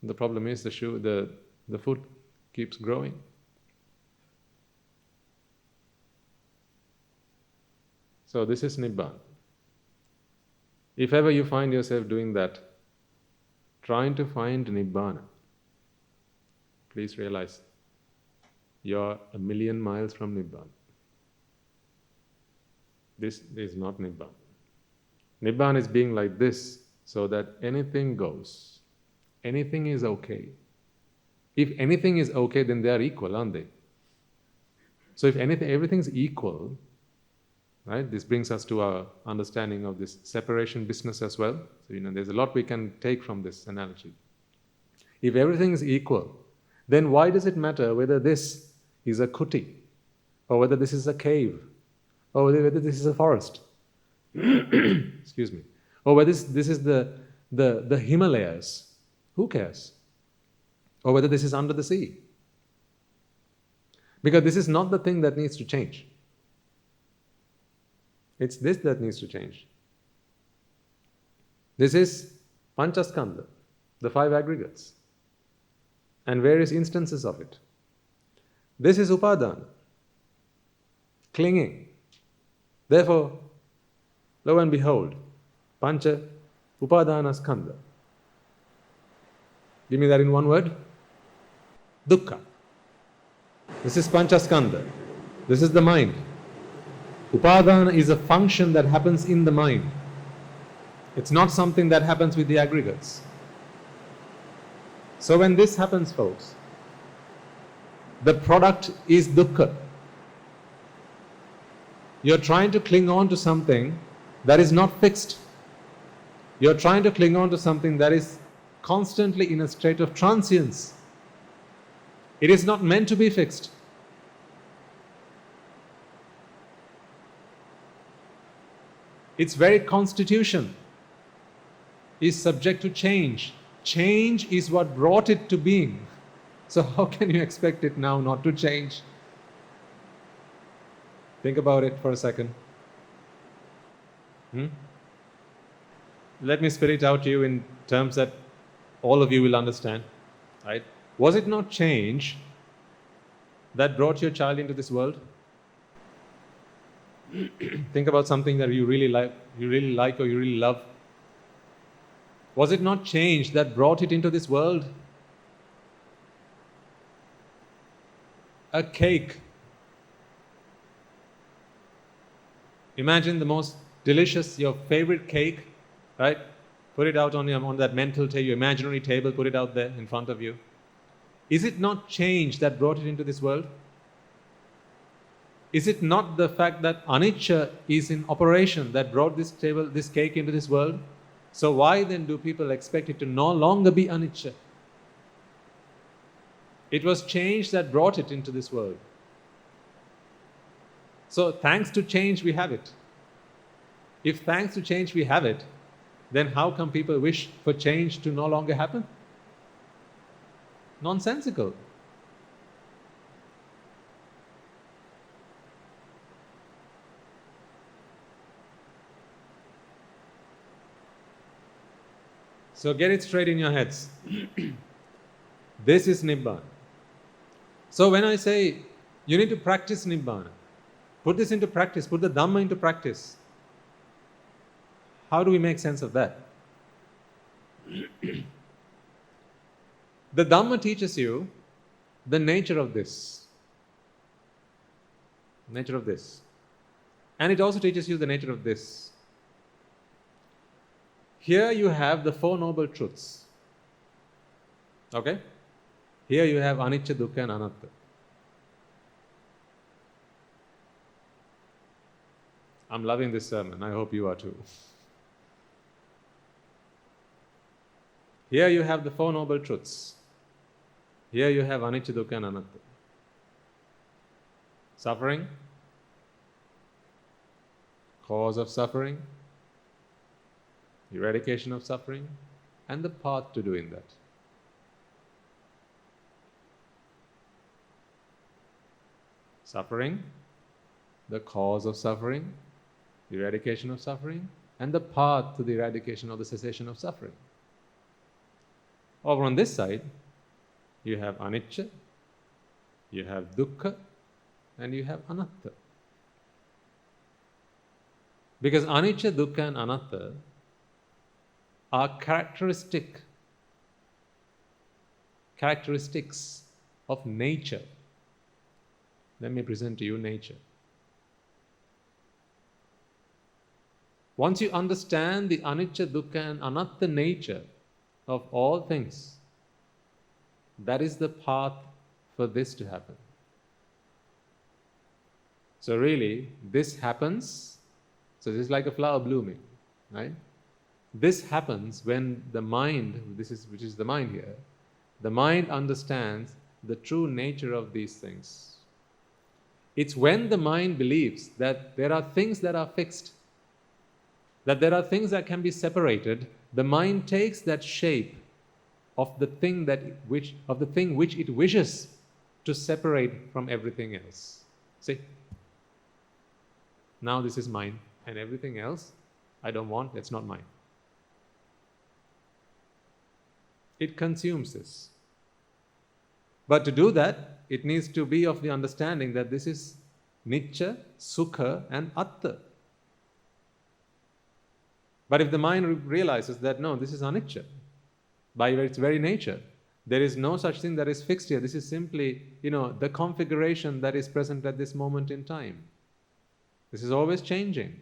Speaker 1: The problem is the foot keeps growing. So this is Nibbana. If ever you find yourself doing that, trying to find Nibbana, please realize you're 1,000,000 miles from Nibbana. This is not Nibbana. Nibbana is being like this so that anything goes. Anything is okay. If anything is okay, then they are equal, aren't they? So if everything's equal, right? This brings us to our understanding of this separation business as well. So, there's a lot we can take from this analogy. If everything is equal, then why does it matter whether this is a kuti, or whether this is a cave, or whether this is a forest? Excuse me. Or whether this is the Himalayas? Who cares? Or whether this is under the sea? Because this is not the thing that needs to change. It's this that needs to change. This is Panchaskandha, the 5 aggregates, and various instances of it. This is Upadana, clinging. Therefore, lo and behold, Pancha Upadana Skandha. Give me that in one word. Dukkha. This is Panchaskandha. This is the mind. Upadana is a function that happens in the mind. It's not something that happens with the aggregates. So when this happens, folks, the product is dukkha. You're trying to cling on to something that is not fixed. You're trying to cling on to something that is constantly in a state of transience. It is not meant to be fixed. Its very constitution is subject to change. Change is what brought it to being. So how can you expect it now not to change? Think about it for a second. Let me spell it out to you in terms that all of you will understand. Right? Was it not change that brought your child into this world? Think about something that you really like or you really love. Was it not change that brought it into this world? A cake. Imagine the most delicious, your favorite cake, right? Put it out on that mental table, your imaginary table, put it out there in front of you. Is it not change that brought it into this world? Is it not the fact that anicca is in operation that brought this cake into this world? So why then do people expect it to no longer be anicca? It was change that brought it into this world. So thanks to change we have it. If thanks to change we have it, then how come people wish for change to no longer happen? Nonsensical. So get it straight in your heads. This is Nibbana. So when I say you need to practice Nibbana, put this into practice, put the Dhamma into practice, how do we make sense of that? The Dhamma teaches you the nature of this. Nature of this. And it also teaches you the nature of this. Here you have the Four Noble Truths. Okay? Here you have anicca, dukkha and anatta. I'm loving this sermon. I hope you are too. Here you have the Four Noble Truths. Here you have anicca, dukkha and anatta. Suffering, cause of suffering, eradication of suffering, and the path to doing that. Suffering, the cause of suffering, the eradication of suffering, and the path to the eradication or the cessation of suffering. Over on this side, you have anicca, you have dukkha, and you have anatta. Because anicca, dukkha, and anatta are characteristics of nature. Let me present to you nature. Once you understand the anicca, dukkha, and anatta nature of all things, that is the path for this to happen. So really, this happens, so this is like a flower blooming, right? This happens when the mind, which is the mind here, the mind understands the true nature of these things. It's when the mind believes that there are things that are fixed, that there are things that can be separated, the mind takes that shape of the thing which it wishes to separate from everything else. See? Now this is mine, and everything else I don't want, that's not mine. It consumes this. But to do that, it needs to be of the understanding that this is Nitya, Sukha, and Atta. But if the mind realizes that no, this is anicca, by its very nature, there is no such thing that is fixed here. This is simply, the configuration that is present at this moment in time. This is always changing.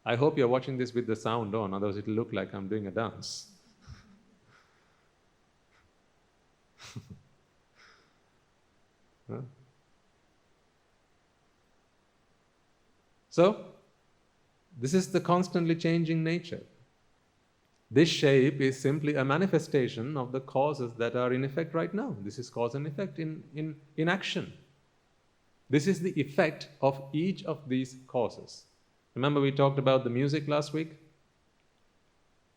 Speaker 1: I hope you're watching this with the sound on, otherwise it'll look like I'm doing a dance. Huh? So, this is the constantly changing nature. This shape is simply a manifestation of the causes that are in effect right now. This is cause and effect in action. This is the effect of each of these causes. Remember we talked about the music last week?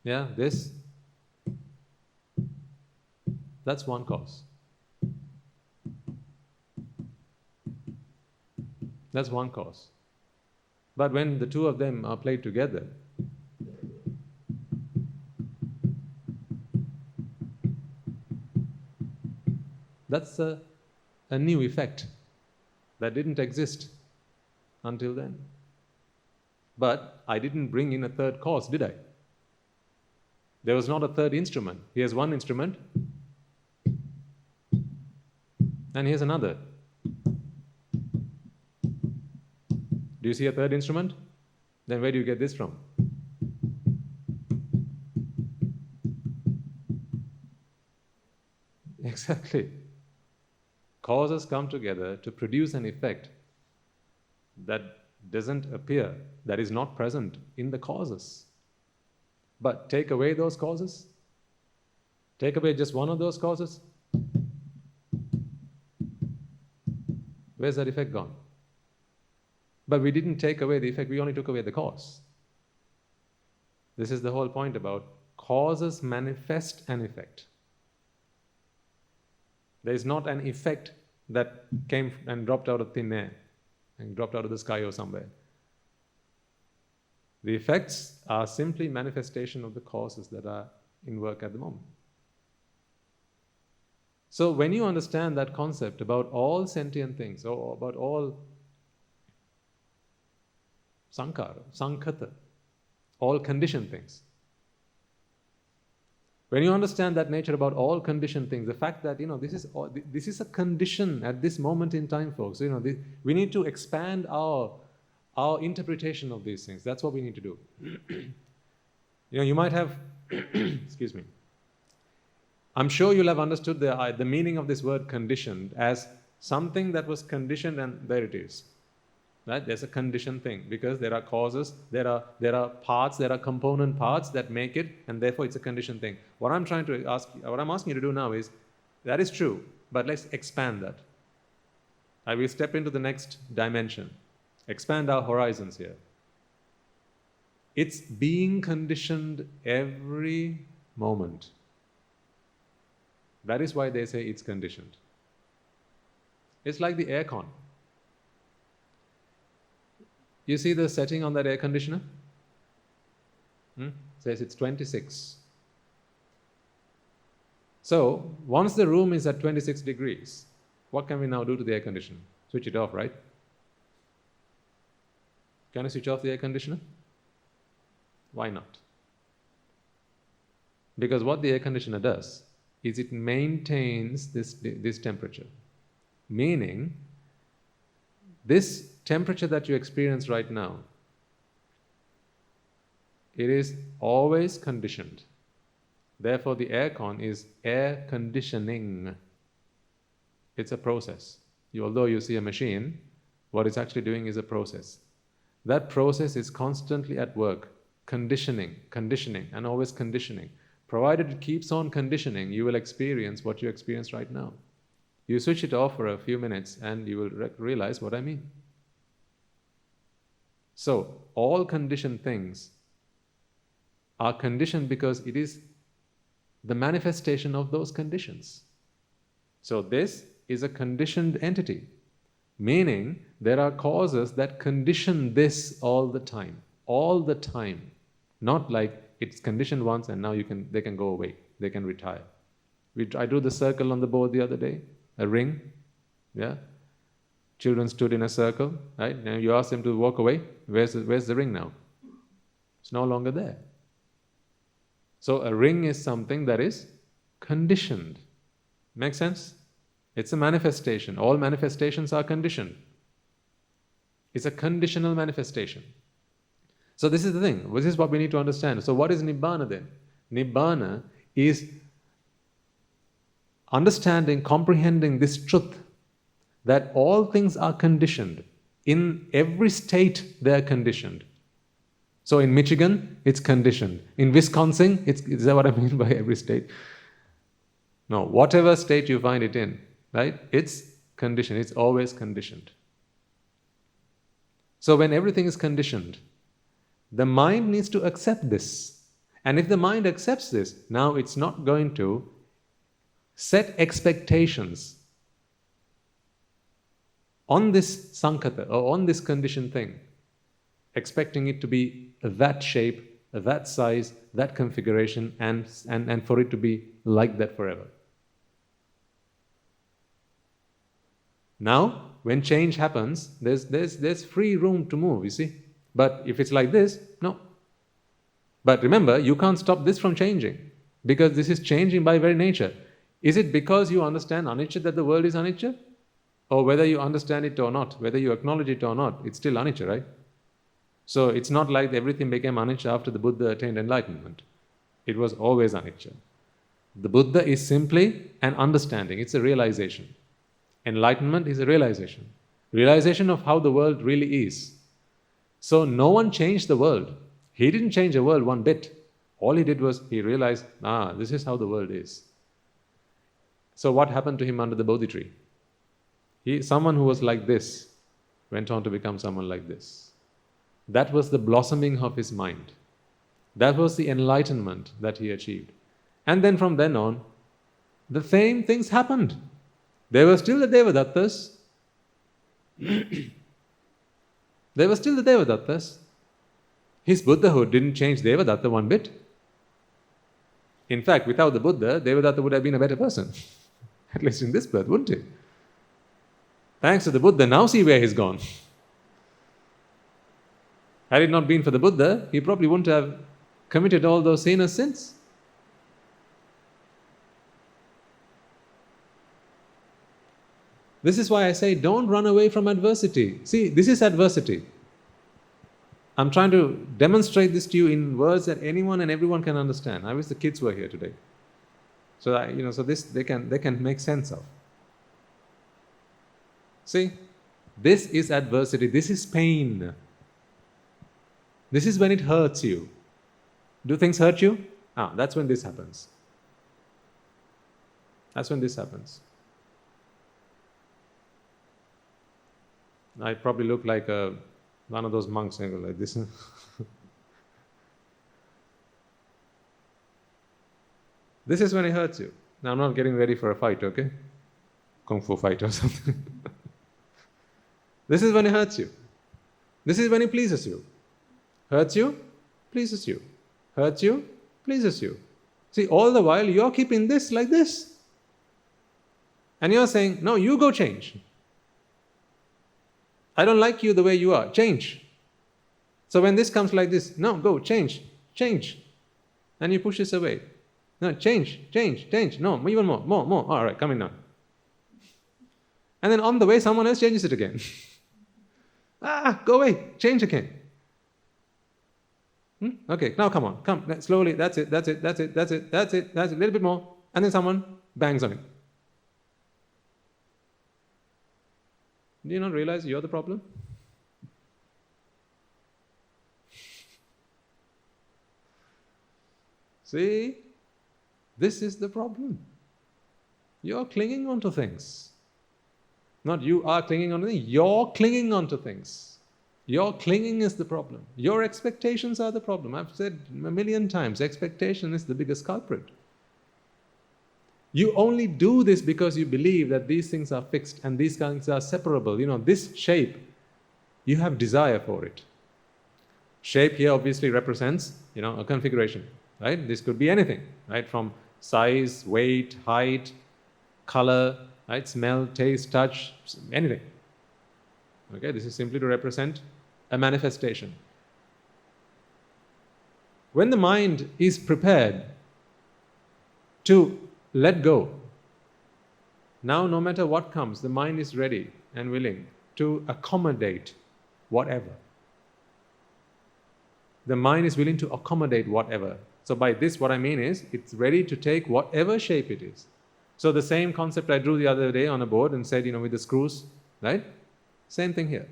Speaker 1: Yeah, this. That's one cause. That's one cause. But when the two of them are played together, that's a new effect that didn't exist until then. But I didn't bring in a third cause, did I? There was not a third instrument. Here's one instrument, and here's another. Do you see a third instrument? Then where do you get this from? Exactly. Causes come together to produce an effect that doesn't appear, that is not present in the causes. But take away those causes, take away just one of those causes, where's that effect gone? But we didn't take away the effect, we only took away the cause. This is the whole point about causes manifest an effect. There is not an effect that came and dropped out of thin air and dropped out of the sky or somewhere. The effects are simply manifestation of the causes that are in work at the moment. So when you understand that concept about all sentient things, or about all sankhara, sankhata, all conditioned things, when you understand that nature about all conditioned things, the fact that, this is a condition at this moment in time, folks. We need to expand our interpretation of these things. That's what we need to do. You might have, excuse me. I'm sure you'll have understood the meaning of this word conditioned as something that was conditioned and there it is. Right? There's a conditioned thing because there are causes, there are parts, there are component parts that make it, and therefore it's a conditioned thing. What I'm asking you to do now is, that is true, but let's expand that. I will step into the next dimension, expand our horizons here. It's being conditioned every moment. That is why they say it's conditioned. It's like the aircon. You see the setting on that air conditioner? Says it's 26. So, once the room is at 26 degrees, what can we now do to the air conditioner? Switch it off, right? Can I switch off the air conditioner? Why not? Because what the air conditioner does is it maintains this temperature. Meaning, this temperature that you experience right now, it is always conditioned. Therefore, the aircon is air conditioning. It's a process. Although you see a machine, what it's actually doing is a process. That process is constantly at work, conditioning, and always conditioning. Provided it keeps on conditioning, you will experience what you experience right now. You switch it off for a few minutes and you will realize what I mean. So, all conditioned things are conditioned because it is the manifestation of those conditions. So, this is a conditioned entity, meaning there are causes that condition this all the time. Not like it's conditioned once and now they can go away, they can retire. I drew the circle on the board the other day, a ring, yeah? Children stood in a circle, right? Now you ask them to walk away, where's the ring now? It's no longer there. So a ring is something that is conditioned. Make sense? It's a manifestation. All manifestations are conditioned. It's a conditional manifestation. So this is the thing. This is what we need to understand. So what is Nibbana then? Nibbana is understanding, comprehending this truth that all things are conditioned. In every state, they are conditioned. So in Michigan, it's conditioned. In Wisconsin, is that what I mean by every state? No, whatever state you find it in, right? It's conditioned. It's always conditioned. So when everything is conditioned, The mind needs to accept this. And if the mind accepts this, now it's not going to set expectations on this sankhata or on this conditioned thing, expecting it to be that shape, that size, that configuration, and for it to be like that forever. Now, when change happens, there's free room to move, you see. But if it's like this, no. But remember, you can't stop this from changing, because this is changing by very nature. Is it because you understand anicca that the world is anicca? Or whether you understand it or not, whether you acknowledge it or not, it's still anicca, right? So it's not like everything became anicca after the Buddha attained enlightenment. It was always anicca. The Buddha is simply an understanding, it's a realization. Enlightenment is a realization. Realization of how the world really is. So no one changed the world. He didn't change the world one bit. All he did was he realized, this is how the world is. So what happened to him under the Bodhi tree? Someone who was like this went on to become someone like this. That was the blossoming of his mind. That was the enlightenment that he achieved. And then from then on, the same things happened. There were still the Devadattas. There were still the Devadattas. His Buddhahood didn't change Devadatta one bit. In fact, without the Buddha, Devadatta would have been a better person. At least in this birth, wouldn't he? Thanks to the Buddha, now see where he's gone. Had it not been for the Buddha, he probably wouldn't have committed all those heinous sins. This is why I say, don't run away from adversity. See, this is adversity. I'm trying to demonstrate this to you in words that anyone and everyone can understand. I wish the kids were here today. So this they can make sense of. See, this is adversity. This is pain. This is when it hurts you. Do things hurt you? That's when this happens. That's when this happens. I probably look like one of those monks like this. This is when it hurts you. Now I'm not getting ready for a fight, okay? Kung Fu fight or something. This is when it hurts you. This is when it pleases you. Hurts you, pleases you. Hurts you, pleases you. See, all the while you're keeping this like this. And you're saying, no, you go change. I don't like you the way you are. Change. So when this comes like this, no, go, change, change. And you push this away. No, change. No, even more. All right, coming now. And then on the way, someone else changes it again. Go away, change again. Okay, now come on, come, slowly, that's it, a little bit more. And then someone bangs on it. Do you not realize you're the problem? See, this is the problem. You're clinging onto things. Not you are clinging onto things, you're clinging onto things. Your clinging is the problem. Your expectations are the problem. I've said a million times, expectation is the biggest culprit. You only do this because you believe that these things are fixed and these things are separable. This shape, you have desire for it. Shape here obviously represents, a configuration, right? This could be anything, right? From size, weight, height, color, right? Smell, taste, touch, anything. Okay, this is simply to represent a manifestation. When the mind is prepared to let go, now no matter what comes, the mind is ready and willing to accommodate whatever. The mind is willing to accommodate whatever. So by this, what I mean is, it's ready to take whatever shape it is. So the same concept I drew the other day on a board and said, with the screws, right? Same thing here.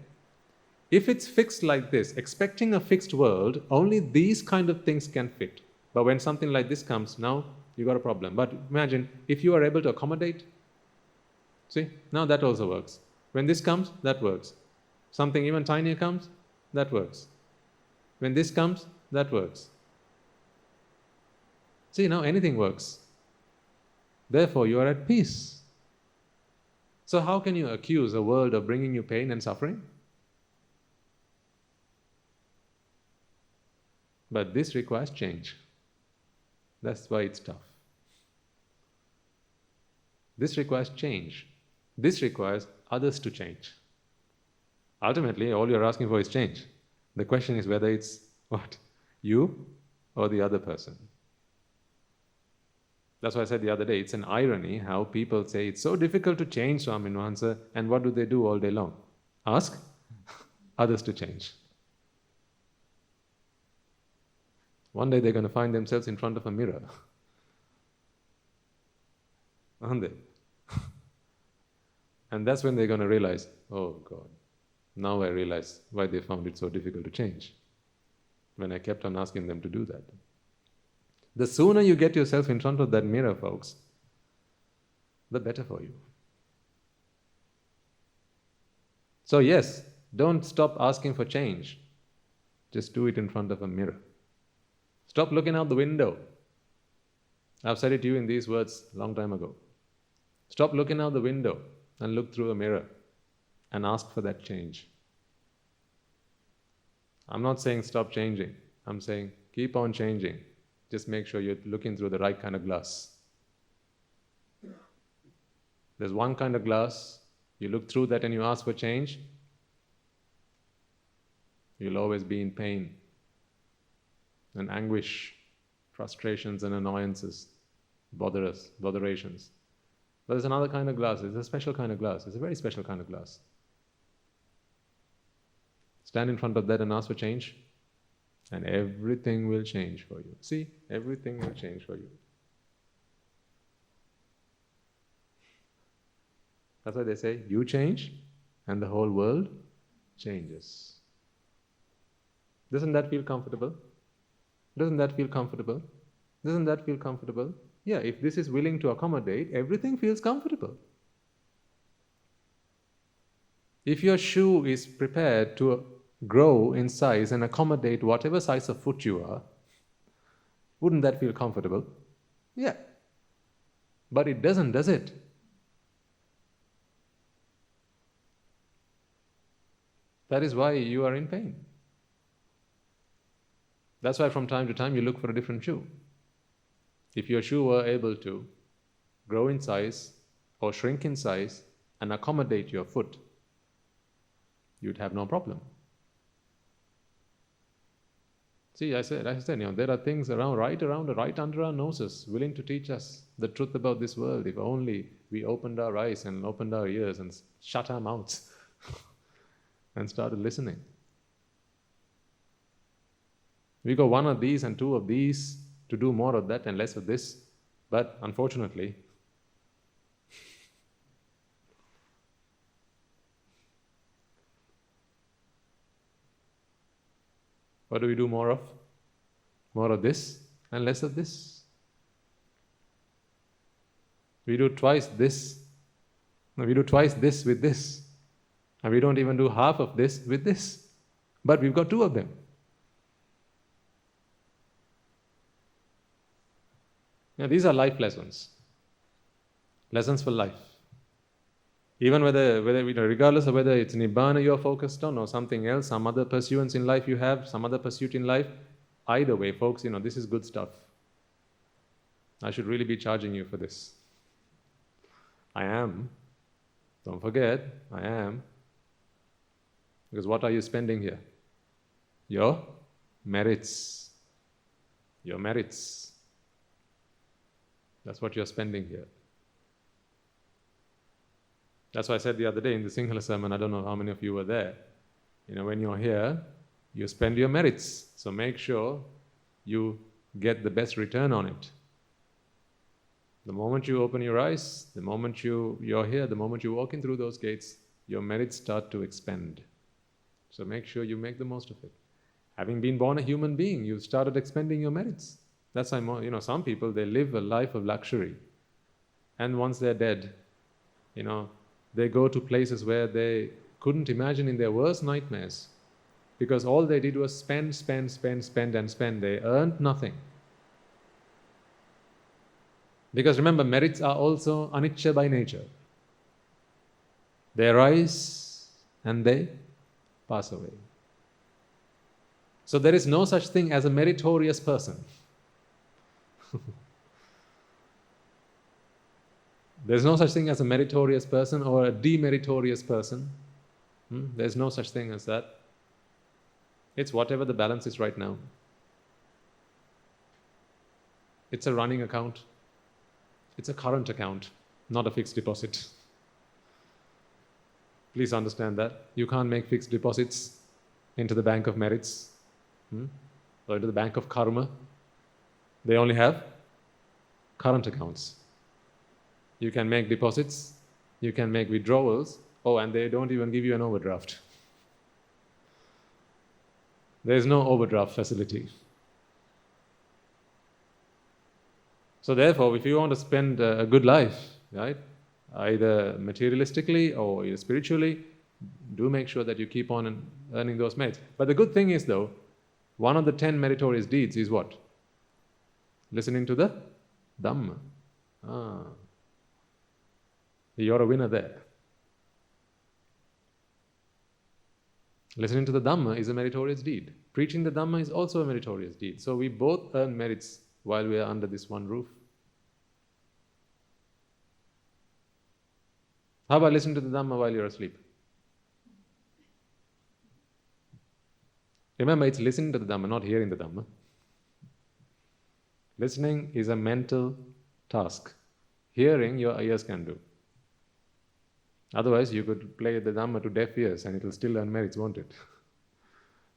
Speaker 1: If it's fixed like this, expecting a fixed world, only these kind of things can fit. But when something like this comes, now you got a problem. But imagine if you are able to accommodate. See, now that also works. When this comes, that works. Something even tinier comes, that works. When this comes, that works. See, now anything works. Therefore, you are at peace. So how can you accuse a world of bringing you pain and suffering? But this requires change. That's why it's tough. This requires change. This requires others to change. Ultimately, all you're asking for is change. The question is whether it's what? You or the other person. That's why I said the other day, it's an irony how people say it's so difficult to change, Swamin Wahansa, and what do all day long? Ask others to change. One day they're going to find themselves in front of a mirror. Aren't they? And that's when they're going to realize, oh God, now I realize why they found it so difficult to change. When I kept on asking them to do that. The sooner you get yourself in front of that mirror, folks, the better for you. So yes, don't stop asking for change. Just do it in front of a mirror. Stop looking out the window. I've said it to you in these words a long time ago. Stop looking out the window and look through a mirror and ask for that change. I'm not saying stop changing. I'm saying keep on changing. Just make sure you're looking through the right kind of glass. There's one kind of glass, you look through that and you ask for change, you'll always be in pain and anguish, frustrations and annoyances, botherations. But there's another kind of glass, it's a special kind of glass, it's a very special kind of glass. Stand in front of that and ask for change, and everything will change for you. See, everything will change for you. That's why they say, you change and the whole world changes. Doesn't that feel comfortable? Doesn't that feel comfortable? Doesn't that feel comfortable? Yeah, if this is willing to accommodate, everything feels comfortable. If your shoe is prepared to grow in size and accommodate whatever size of foot you are, wouldn't that feel comfortable? Yeah. But it doesn't, does it? That is why you are in pain. That's why from time to time you look for a different shoe. If your shoe were able to grow in size or shrink in size and accommodate your foot, you'd have no problem. See, I said, there are things right under our noses, willing to teach us the truth about this world. If only we opened our eyes and opened our ears and shut our mouths and started listening. We got one of these and two of these to do more of that and less of this. But unfortunately, what do we do more of? More of this and less of this. We do twice this. No, we do twice this with this. And we don't even do half of this with this. But we've got two of them. Now, these are life lessons. Lessons for life. Even whether regardless of whether it's Nibbana you're focused on or something else, some other pursuance in life you have, some other pursuit in life, either way, folks, this is good stuff. I should really be charging you for this. I am. Don't forget, I am. Because what are you spending here? Your merits. Your merits. That's what you're spending here. That's why I said the other day in the Sinhala sermon, I don't know how many of you were there. When you're here, you spend your merits. So make sure you get the best return on it. The moment you open your eyes, the moment you're here, the moment you walk in through those gates, your merits start to expend. So make sure you make the most of it. Having been born a human being, you've started expending your merits. That's why, some people, they live a life of luxury. And once they're dead, they go to places where they couldn't imagine in their worst nightmares Because all they did was spend. They earned nothing. Because remember, merits are also anicca by nature. They arise and they pass away. So there is no such thing as a meritorious person. There's no such thing as a meritorious person or a demeritorious person. There's no such thing as that. It's whatever the balance is right now. It's a running account. It's a current account, not a fixed deposit. Please understand that. You can't make fixed deposits into the bank of merits or into the bank of karma. They only have current accounts. You can make deposits, you can make withdrawals, and they don't even give you an overdraft. There is no overdraft facility. So therefore, if you want to spend a good life, right, either materialistically or either spiritually, do make sure that you keep on earning those merits. But the good thing is though, one of the 10 meritorious deeds is what? Listening to the Dhamma. You're a winner there. Listening to the Dhamma is a meritorious deed. Preaching the Dhamma is also a meritorious deed. So we both earn merits while we are under this one roof. How about listening to the Dhamma while you're asleep? Remember, it's listening to the Dhamma, not hearing the Dhamma. Listening is a mental task. Hearing, your ears can do. Otherwise, you could play the Dhamma to deaf ears and it will still earn merits, won't it?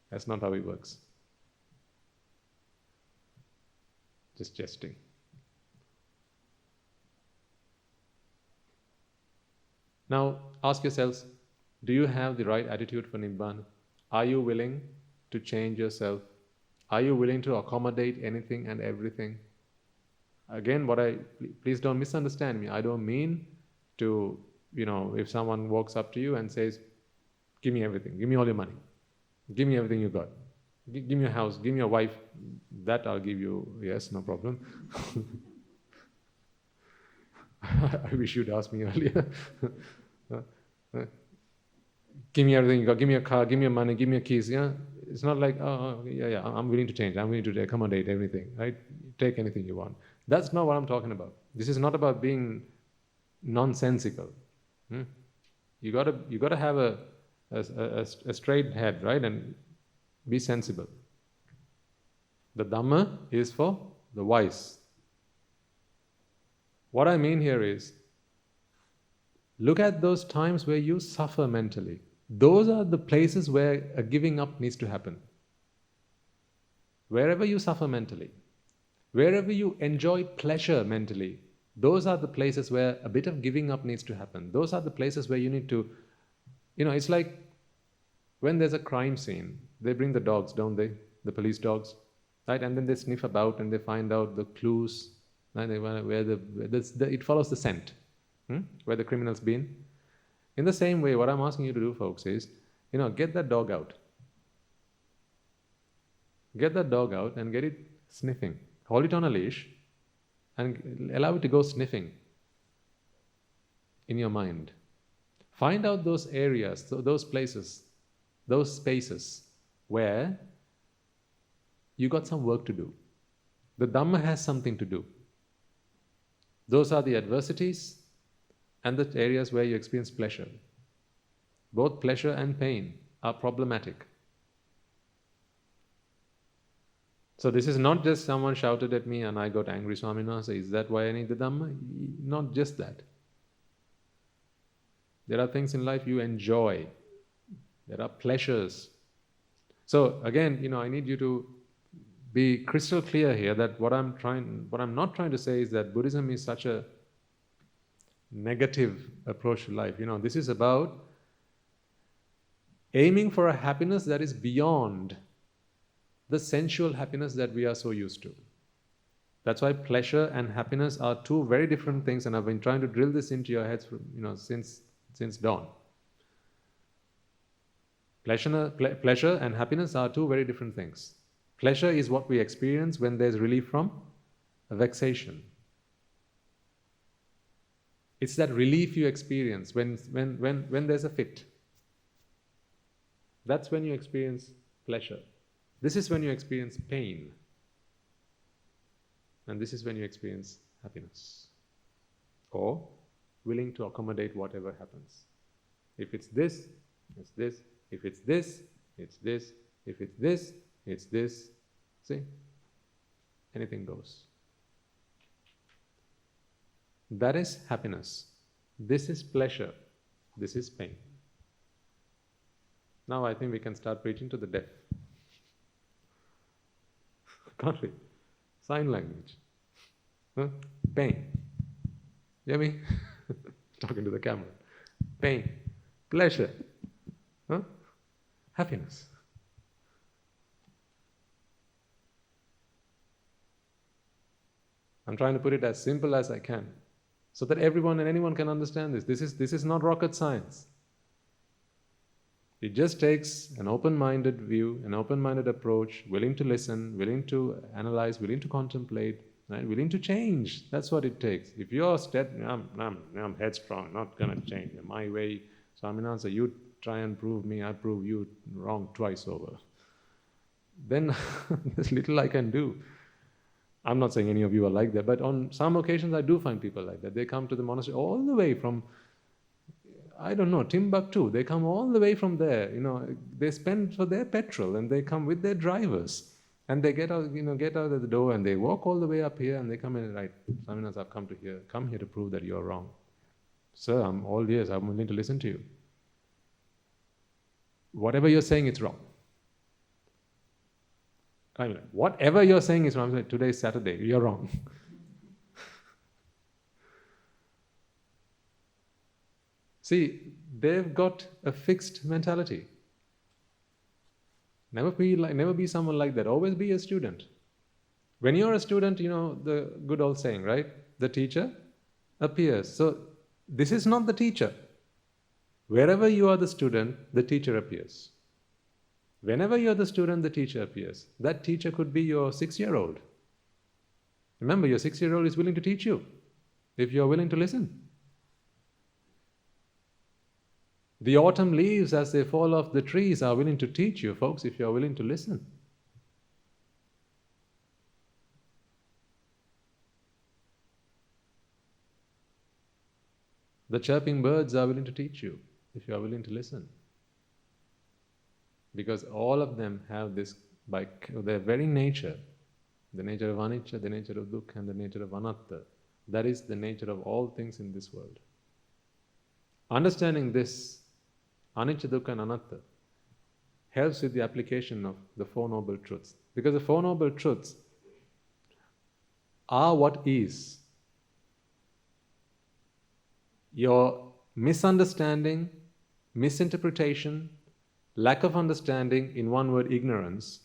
Speaker 1: That's not how it works. Just jesting. Now, ask yourselves, do you have the right attitude for Nibbana? Are you willing to change yourself? Are you willing to accommodate anything and everything? Again, please don't misunderstand me. I don't mean to, if someone walks up to you and says, give me everything, give me all your money, give me everything you got, give me your house, give me your wife, that I'll give you, yes, no problem. I wish you'd asked me earlier. Give me everything you got, give me your car, give me your money, give me your keys. Yeah, it's not like, I'm willing to change, I'm willing to accommodate everything, right? Take anything you want. That's not what I'm talking about. This is not about being nonsensical. You gotta have a straight head, right, and be sensible. The Dhamma is for the wise. What I mean here is, look at those times where you suffer mentally. Those are the places where a giving up needs to happen. Wherever you suffer mentally, wherever you enjoy pleasure mentally, those are the places where a bit of giving up needs to happen. Those are the places where you need to, it's like when there's a crime scene, they bring the dogs, don't they? The police dogs, right? And then they sniff about and they find out the clues, right? It follows the scent, where the criminal's been. In the same way, what I'm asking you to do, folks, is, get that dog out. Get that dog out and get it sniffing. Hold it on a leash and allow it to go sniffing in your mind. Find out those areas, those places, those spaces where you got some work to do. The Dhamma has something to do. Those are the adversities and the areas where you experience pleasure. Both pleasure and pain are problematic. So this is not just someone shouted at me and I got angry, Swaminatha, is that why I need the Dhamma? Not just that. There are things in life you enjoy. There are pleasures. So again, I need you to be crystal clear here that what I'm not trying to say is that Buddhism is such a negative approach to life. This is about aiming for a happiness that is beyond the sensual happiness that we are so used to. That's why pleasure and happiness are two very different things, and I've been trying to drill this into your heads since dawn. Pleasure and happiness are two very different things. Pleasure is what we experience when there's relief from a vexation. It's that relief you experience when there's a fit. That's when you experience pleasure. This is when you experience pain. And this is when you experience happiness. Or willing to accommodate whatever happens. If it's this, it's this. If it's this, it's this. If it's this, it's this. See? Anything goes. That is happiness. This is pleasure. This is pain. Now I think we can start preaching to the deaf. Can't we? Sign language. Huh? Pain. You hear me? Talking to the camera. Pain. Pleasure. Huh? Happiness. I'm trying to put it as simple as I can, so that everyone and anyone can understand this. This is not rocket science. It just takes an open-minded view, an open-minded approach, willing to listen, willing to analyze, willing to contemplate, right? Willing to change. That's what it takes. If you're I'm headstrong, not going to change. My way, Swaminatha, you try and prove me, I prove you wrong twice over. Then there's little I can do. I'm not saying any of you are like that, but on some occasions I do find people like that. They come to the monastery all the way from, I don't know, Timbuktu. They come all the way from there. They spend for their petrol and they come with their drivers. And they get out of the door and they walk all the way up here and they come in, right, Swaminatha, I've come here to prove that you're wrong. Sir, I'm all ears, I'm willing to listen to you. Whatever you're saying, it's wrong. Whatever you're saying is wrong. Today is Saturday, you're wrong. See, they've got a fixed mentality. Never be someone like that. Always be a student. When you're a student, the good old saying, right? The teacher appears. So this is not the teacher. Wherever you are the student, the teacher appears. Whenever you're the student, the teacher appears. That teacher could be your 6-year-old. Remember, your 6-year-old is willing to teach you, if you're willing to listen. The autumn leaves as they fall off the trees are willing to teach you, folks, if you're willing to listen. The chirping birds are willing to teach you, if you are willing to listen. Because all of them have this, by their very nature, the nature of anicca, the nature of dukkha, and the nature of anatta. That is the nature of all things in this world. Understanding this, anicca, dukkha, and anatta, helps with the application of the Four Noble Truths. Because the Four Noble Truths are what is. Your misunderstanding, misinterpretation, lack of understanding, in one word, ignorance,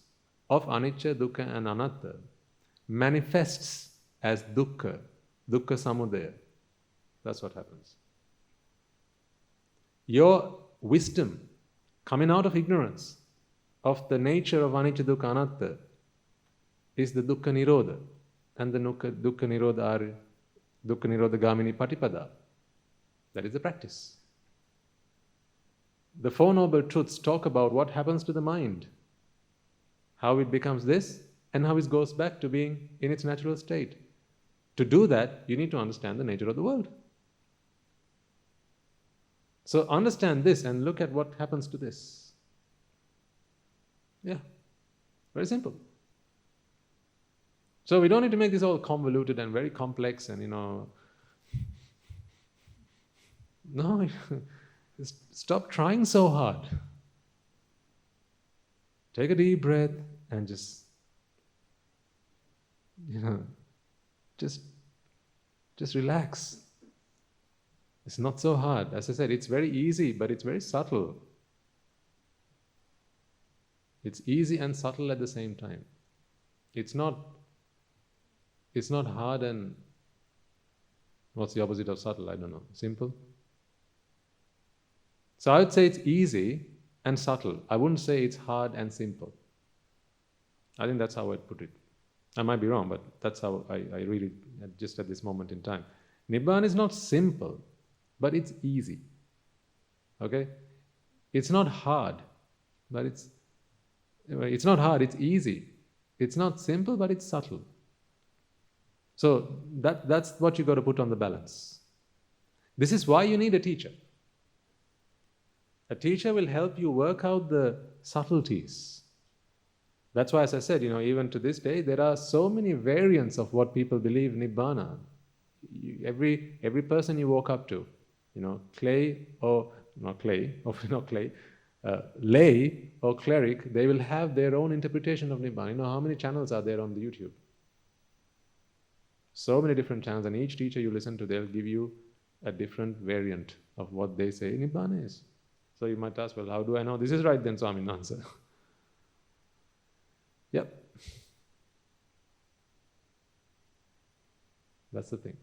Speaker 1: of anicca, dukkha, and anatta manifests as dukkha samudaya. That's what happens. Your wisdom coming out of ignorance of the nature of anicca, dukkha, anatta is the dukkha nirodha, and the dukkha nirodha gamini patipada. That is the practice. The Four Noble Truths talk about what happens to the mind, how it becomes this, and how it goes back to being in its natural state. To do that, you need to understand the nature of the world. So understand this and look at what happens to this. Yeah, very simple. So we don't need to make this all convoluted and very complex and, no, stop trying so hard. Take a deep breath and just relax. It's not so hard. As I said, it's very easy, but it's very subtle. It's easy and subtle at the same time. It's not hard and, what's the opposite of subtle? I don't know. Simple? So I would say it's easy and subtle. I wouldn't say it's hard and simple. I think that's how I'd put it. I might be wrong, but that's how I read it just at this moment in time. Nibbana is not simple, but it's easy. Okay? It's not hard, but it's not hard, it's easy. It's not simple, but it's subtle. So that's what you got to put on the balance. This is why you need a teacher. A teacher will help you work out the subtleties. That's why, as I said, even to this day, there are so many variants of what people believe Nibbana. Every person you walk up to, clay or not clay, or not clay, lay or cleric, they will have their own interpretation of Nibbana. How many channels are there on the YouTube? So many different channels, and each teacher you listen to, they'll give you a different variant of what they say Nibbana is. So you might ask, well, how do I know this is right then, Swami? Answer. Yep. That's the thing.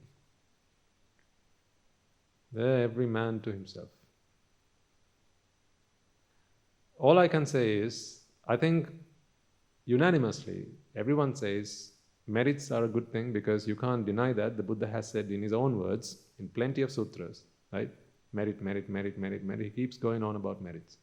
Speaker 1: There, every man to himself. All I can say is, I think unanimously, everyone says merits are a good thing, because you can't deny that. The Buddha has said in his own words, in plenty of sutras, right? Merit, merit, merit, merit, merit. He keeps going on about merits.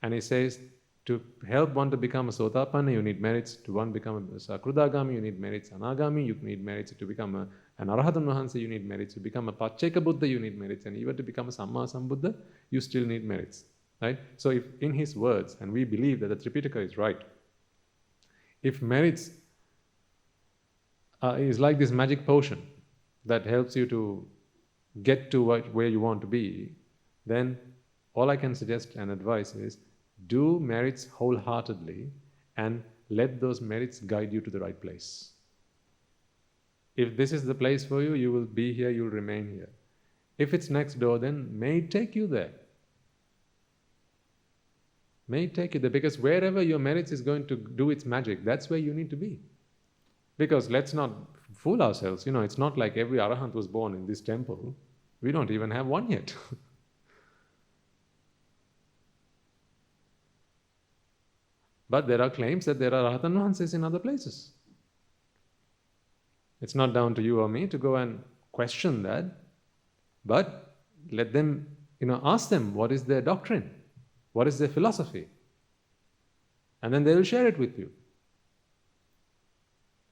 Speaker 1: And he says, to help one to become a Sotapanna, you need merits. To one become a Sakrudagami, you need merits. Anagami, you need merits. To become an Arahatan Vahansa, you need merits. To become a Pacceka Buddha, you need merits. And even to become a Samma Sambuddha, you still need merits. Right? So if in his words, and we believe that the Tripitaka is right, if merits is like this magic potion that helps you to get to where you want to be, then all I can suggest and advise is, do merits wholeheartedly and let those merits guide you to the right place. If this is the place for you, you will be here, you will remain here. If it's next door, then may it take you there. May it take you there, because wherever your merits is going to do its magic, that's where you need to be. Because let's not fool ourselves, it's not like every Arahant was born in this temple. We don't even have one yet. But there are claims that there are Arahatan Vahanses in other places. It's not down to you or me to go and question that, but let them, ask them what is their doctrine, what is their philosophy, and then they will share it with you.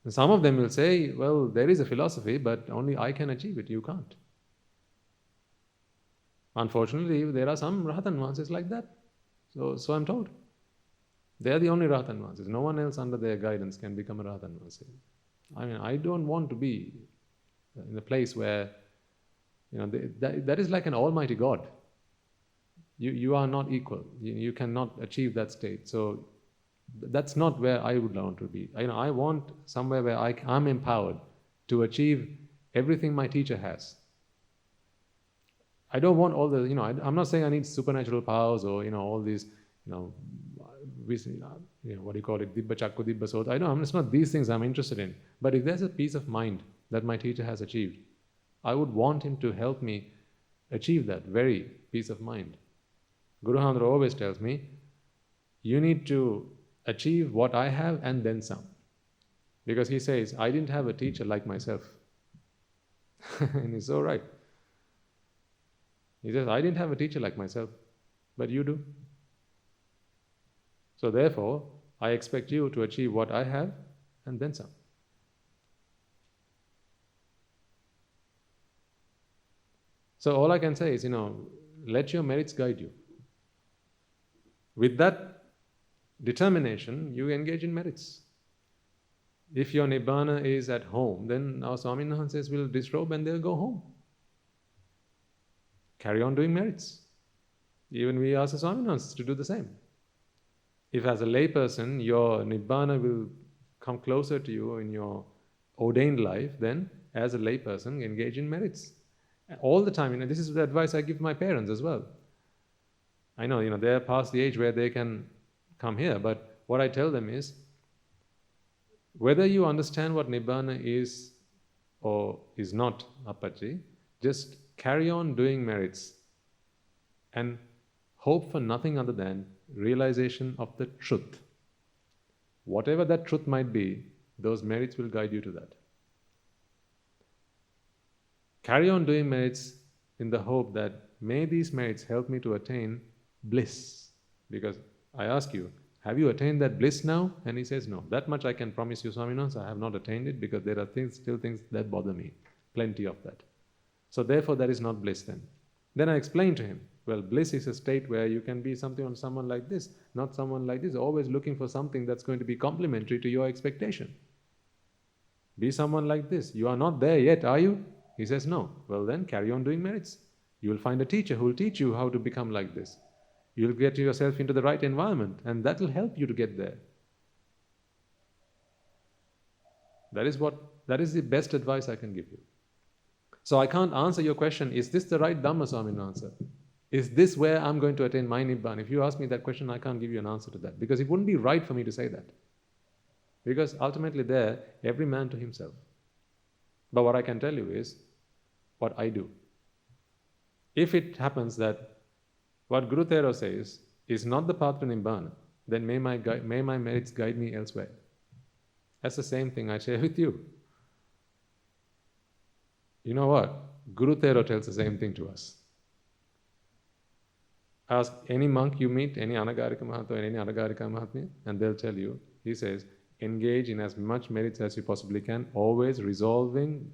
Speaker 1: And some of them will say, well, there is a philosophy, but only I can achieve it, you can't. Unfortunately, there are some Rahatan Vahanses like that. So I'm told. They are the only Rahatan Vahanses. No one else under their guidance can become a Rahatan Vahanse. I don't want to be in a place where, that is like an almighty God. You are not equal. You cannot achieve that state. So that's not where I would want to be. I want somewhere where I'm empowered to achieve everything my teacher has. I don't want all the, I'm not saying I need supernatural powers or, all these, what do you call it, Dibba Chakku, Dibba Sota. It's not these things I'm interested in. But if there's a peace of mind that my teacher has achieved, I would want him to help me achieve that very peace of mind. Guru Handra always tells me, you need to achieve what I have and then some. Because he says, I didn't have a teacher like myself. And he's so right. He says, I didn't have a teacher like myself, but you do. So therefore, I expect you to achieve what I have and then some. So all I can say is, let your merits guide you. With that determination, you engage in merits. If your Nibbana is at home, then our Swami Vahanses will disrobe and they'll go home. Carry on doing merits. Even we ask the Swami Vahanses to do the same. If as a layperson, your Nibbana will come closer to you in your ordained life, then as a layperson, engage in merits. All the time, this is the advice I give my parents as well. I know, they're past the age where they can come here, but what I tell them is, whether you understand what Nibbana is or is not, Appachi, just carry on doing merits and hope for nothing other than realization of the truth. Whatever that truth might be, those merits will guide you to that. Carry on doing merits in the hope that may these merits help me to attain bliss. Because I ask you, have you attained that bliss now? And he says, no. That much I can promise you, Swaminatha, I have not attained it because there are still things that bother me. Plenty of that. So therefore that is not bliss then. Then I explained to him, well, bliss is a state where you can be someone like this, not someone like this, always looking for something that's going to be complementary to your expectation. Be someone like this. You are not there yet, are you? He says, no. Well then, carry on doing merits. You will find a teacher who will teach you how to become like this. You will get yourself into the right environment, and that will help you to get there. That is the best advice I can give you. So I can't answer your question, is this the right Dhamma, Swaminatha? Is this where I'm going to attain my Nibbana? If you ask me that question, I can't give you an answer to that, because it wouldn't be right for me to say that. Because ultimately there, every man to himself. But what I can tell you is what I do. If it happens that what Guru Thero says is not the path to Nibbana, then may my merits guide me elsewhere. That's the same thing I share with you. You know what? Guru Thero tells the same thing to us. Ask any monk you meet, any Anagarika Mahatma or any Anagarika Mahatma, and they'll tell you, he says, engage in as much merits as you possibly can, always resolving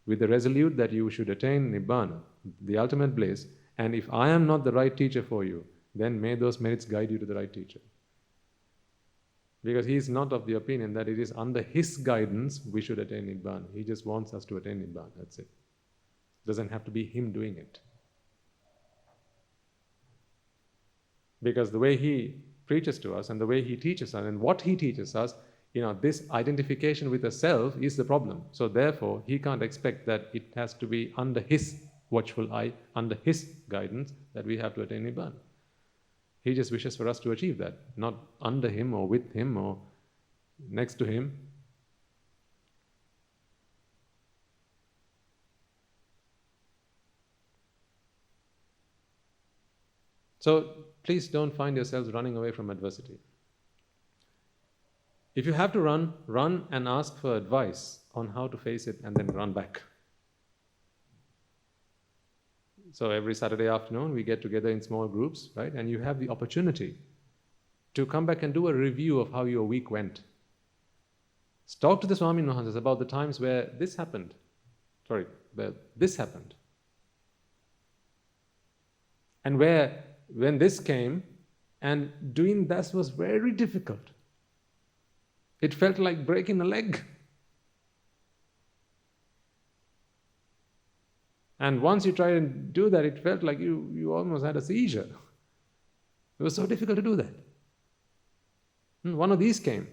Speaker 1: with the resolute that you should attain Nibbana, the ultimate bliss, and if I am not the right teacher for you, then may those merits guide you to the right teacher. Because he is not of the opinion that it is under his guidance we should attain Nibbana. He just wants us to attain Nibbana, that's it. It doesn't have to be him doing it. Because the way he preaches to us and the way he teaches us and what he teaches us, this identification with the self is the problem. So therefore, he can't expect that it has to be under his watchful eye, under his guidance, that we have to attain Nibbana. He just wishes for us to achieve that, not under him or with him or next to him. So please don't find yourselves running away from adversity. If you have to run and ask for advice on how to face it and then run back. So every Saturday afternoon we get together in small groups, right? And you have the opportunity to come back and do a review of how your week went. Talk to the Swaminatha about the times where this happened. Where this happened. And when this came, and doing this was very difficult. It felt like breaking a leg. And once you try and do that, it felt like you almost had a seizure. It was so difficult to do that. One of these came,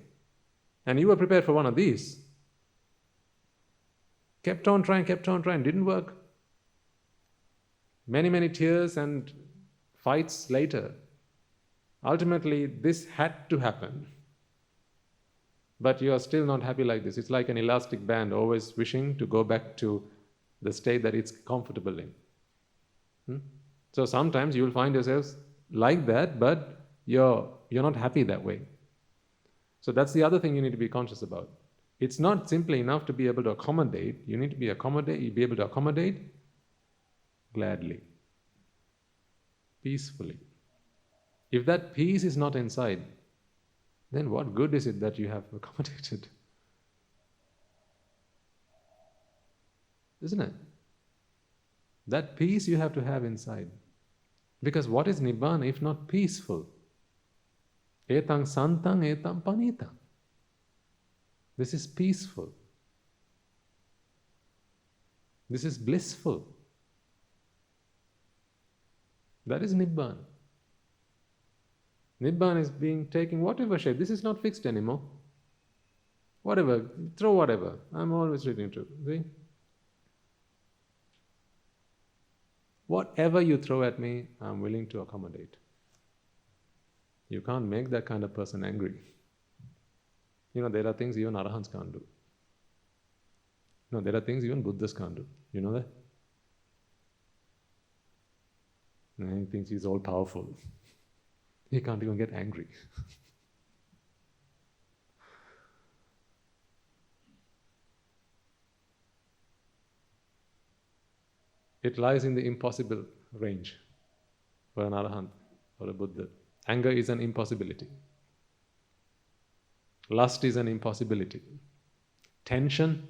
Speaker 1: and you were prepared for one of these. Kept on trying, didn't work. Many tears and fights later. Ultimately, this had to happen. But you are still not happy like this. It's like an elastic band, always wishing to go back to the state that it's comfortable in. So sometimes you will find yourselves like that, but you're not happy that way. So that's the other thing you need to be conscious about. It's not simply enough to be able to accommodate. You need to be able to accommodate gladly, peacefully. If that peace is not inside, then what good is it that you have accommodated? Isn't it? That peace you have to have inside. Because what is Nibbana if not peaceful? Etang santang etang panitang. This is peaceful. This is blissful. That is Nibbana. Nibbana is taking whatever shape. This is not fixed anymore. Whatever, throw whatever. I'm always reading to. See? Whatever you throw at me, I'm willing to accommodate. You can't make that kind of person angry. There are things even Arahants can't do. There are things even Buddhas can't do. You know that? And he thinks he's all powerful. He can't even get angry. It lies in the impossible range for an arahant or a Buddha. Anger is an impossibility. Lust is an impossibility. Tension,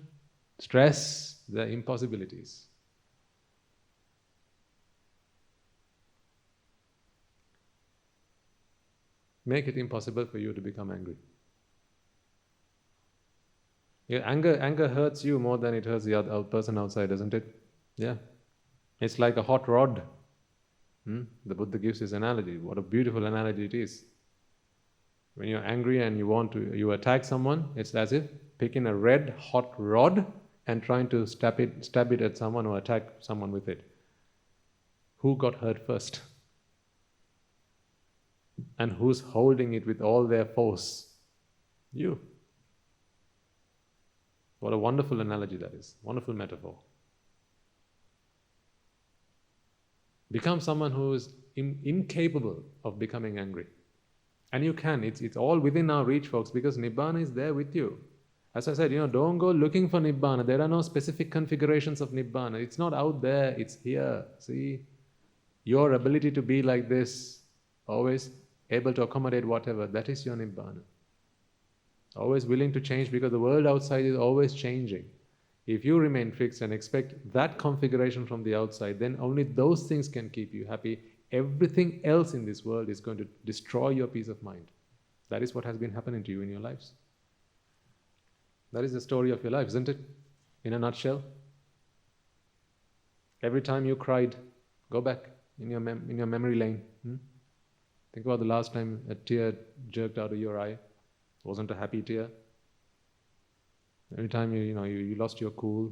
Speaker 1: stress, they're impossibilities. Make it impossible for you to become angry. Yeah, anger hurts you more than it hurts the other person outside, doesn't it? Yeah. It's like a hot rod. The Buddha gives this analogy. What a beautiful analogy it is. When you're angry and you attack someone, it's as if picking a red hot rod and trying to stab it at someone or attack someone with it. Who got hurt first? And who's holding it with all their force? You. What a wonderful analogy that is. Wonderful metaphor. Become someone who is incapable of becoming angry. And you can. It's all within our reach, folks, because Nibbana is there with you. As I said, don't go looking for Nibbana. There are no specific configurations of Nibbana. It's not out there. It's here. See? Your ability to be like this, always able to accommodate whatever, that is your Nibbana. Always willing to change because the world outside is always changing. If you remain fixed and expect that configuration from the outside, then only those things can keep you happy. Everything else in this world is going to destroy your peace of mind. That is what has been happening to you in your lives. That is the story of your life, isn't it? In a nutshell. Every time you cried, go back in your memory lane. Think about the last time a tear jerked out of your eye. It wasn't a happy tear. Every time you lost your cool.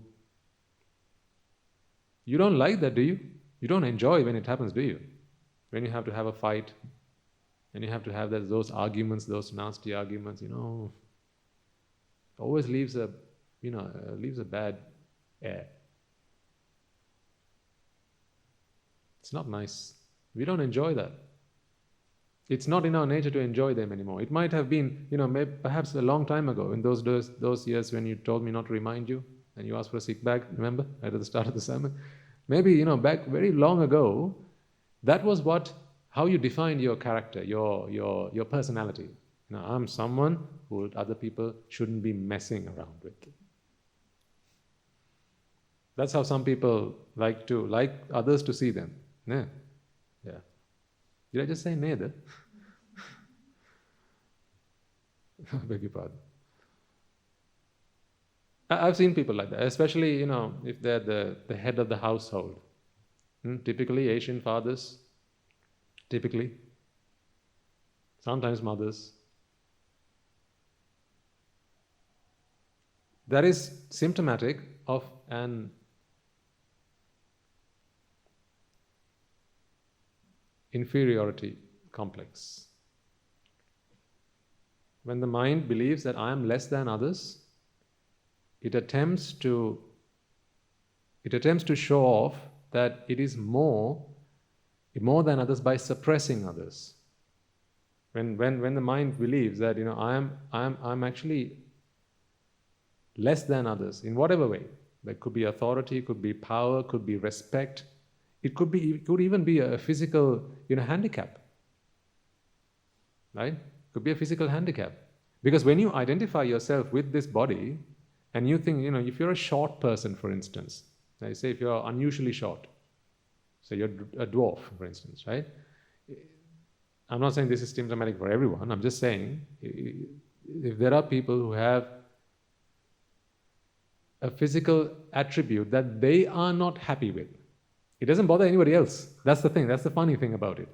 Speaker 1: You don't like that, do you? You don't enjoy when it happens, do you? When you have to have a fight, and you have to have those arguments, those nasty arguments, always leaves a bad air. It's not nice. We don't enjoy that. It's not in our nature to enjoy them anymore. It might have been, perhaps a long time ago, in those years when you told me not to remind you, and you asked for a sick bag, remember, right at the start of the sermon? Maybe, back very long ago, that was how you defined your character, your personality. I'm someone who other people shouldn't be messing around with. That's how some people like others to see them. Yeah. Did I just say neither? I beg your pardon. I've seen people like that, especially, if they're the head of the household. Typically, Asian fathers, sometimes mothers. That is symptomatic of an inferiority complex. When the mind believes that I am less than others, it attempts to show off that it is more than others by suppressing others. When the mind believes that I'm actually less than others in whatever way, there could be authority, could be power, could be respect. It could even be a physical, handicap, right? Could be a physical handicap, because when you identify yourself with this body, and you think, if you're a short person, for instance, I say if you're unusually short, say you're a dwarf, for instance, right? I'm not saying this is symptomatic for everyone. I'm just saying, if there are people who have a physical attribute that they are not happy with, it doesn't bother anybody else. That's the thing. That's the funny thing about it.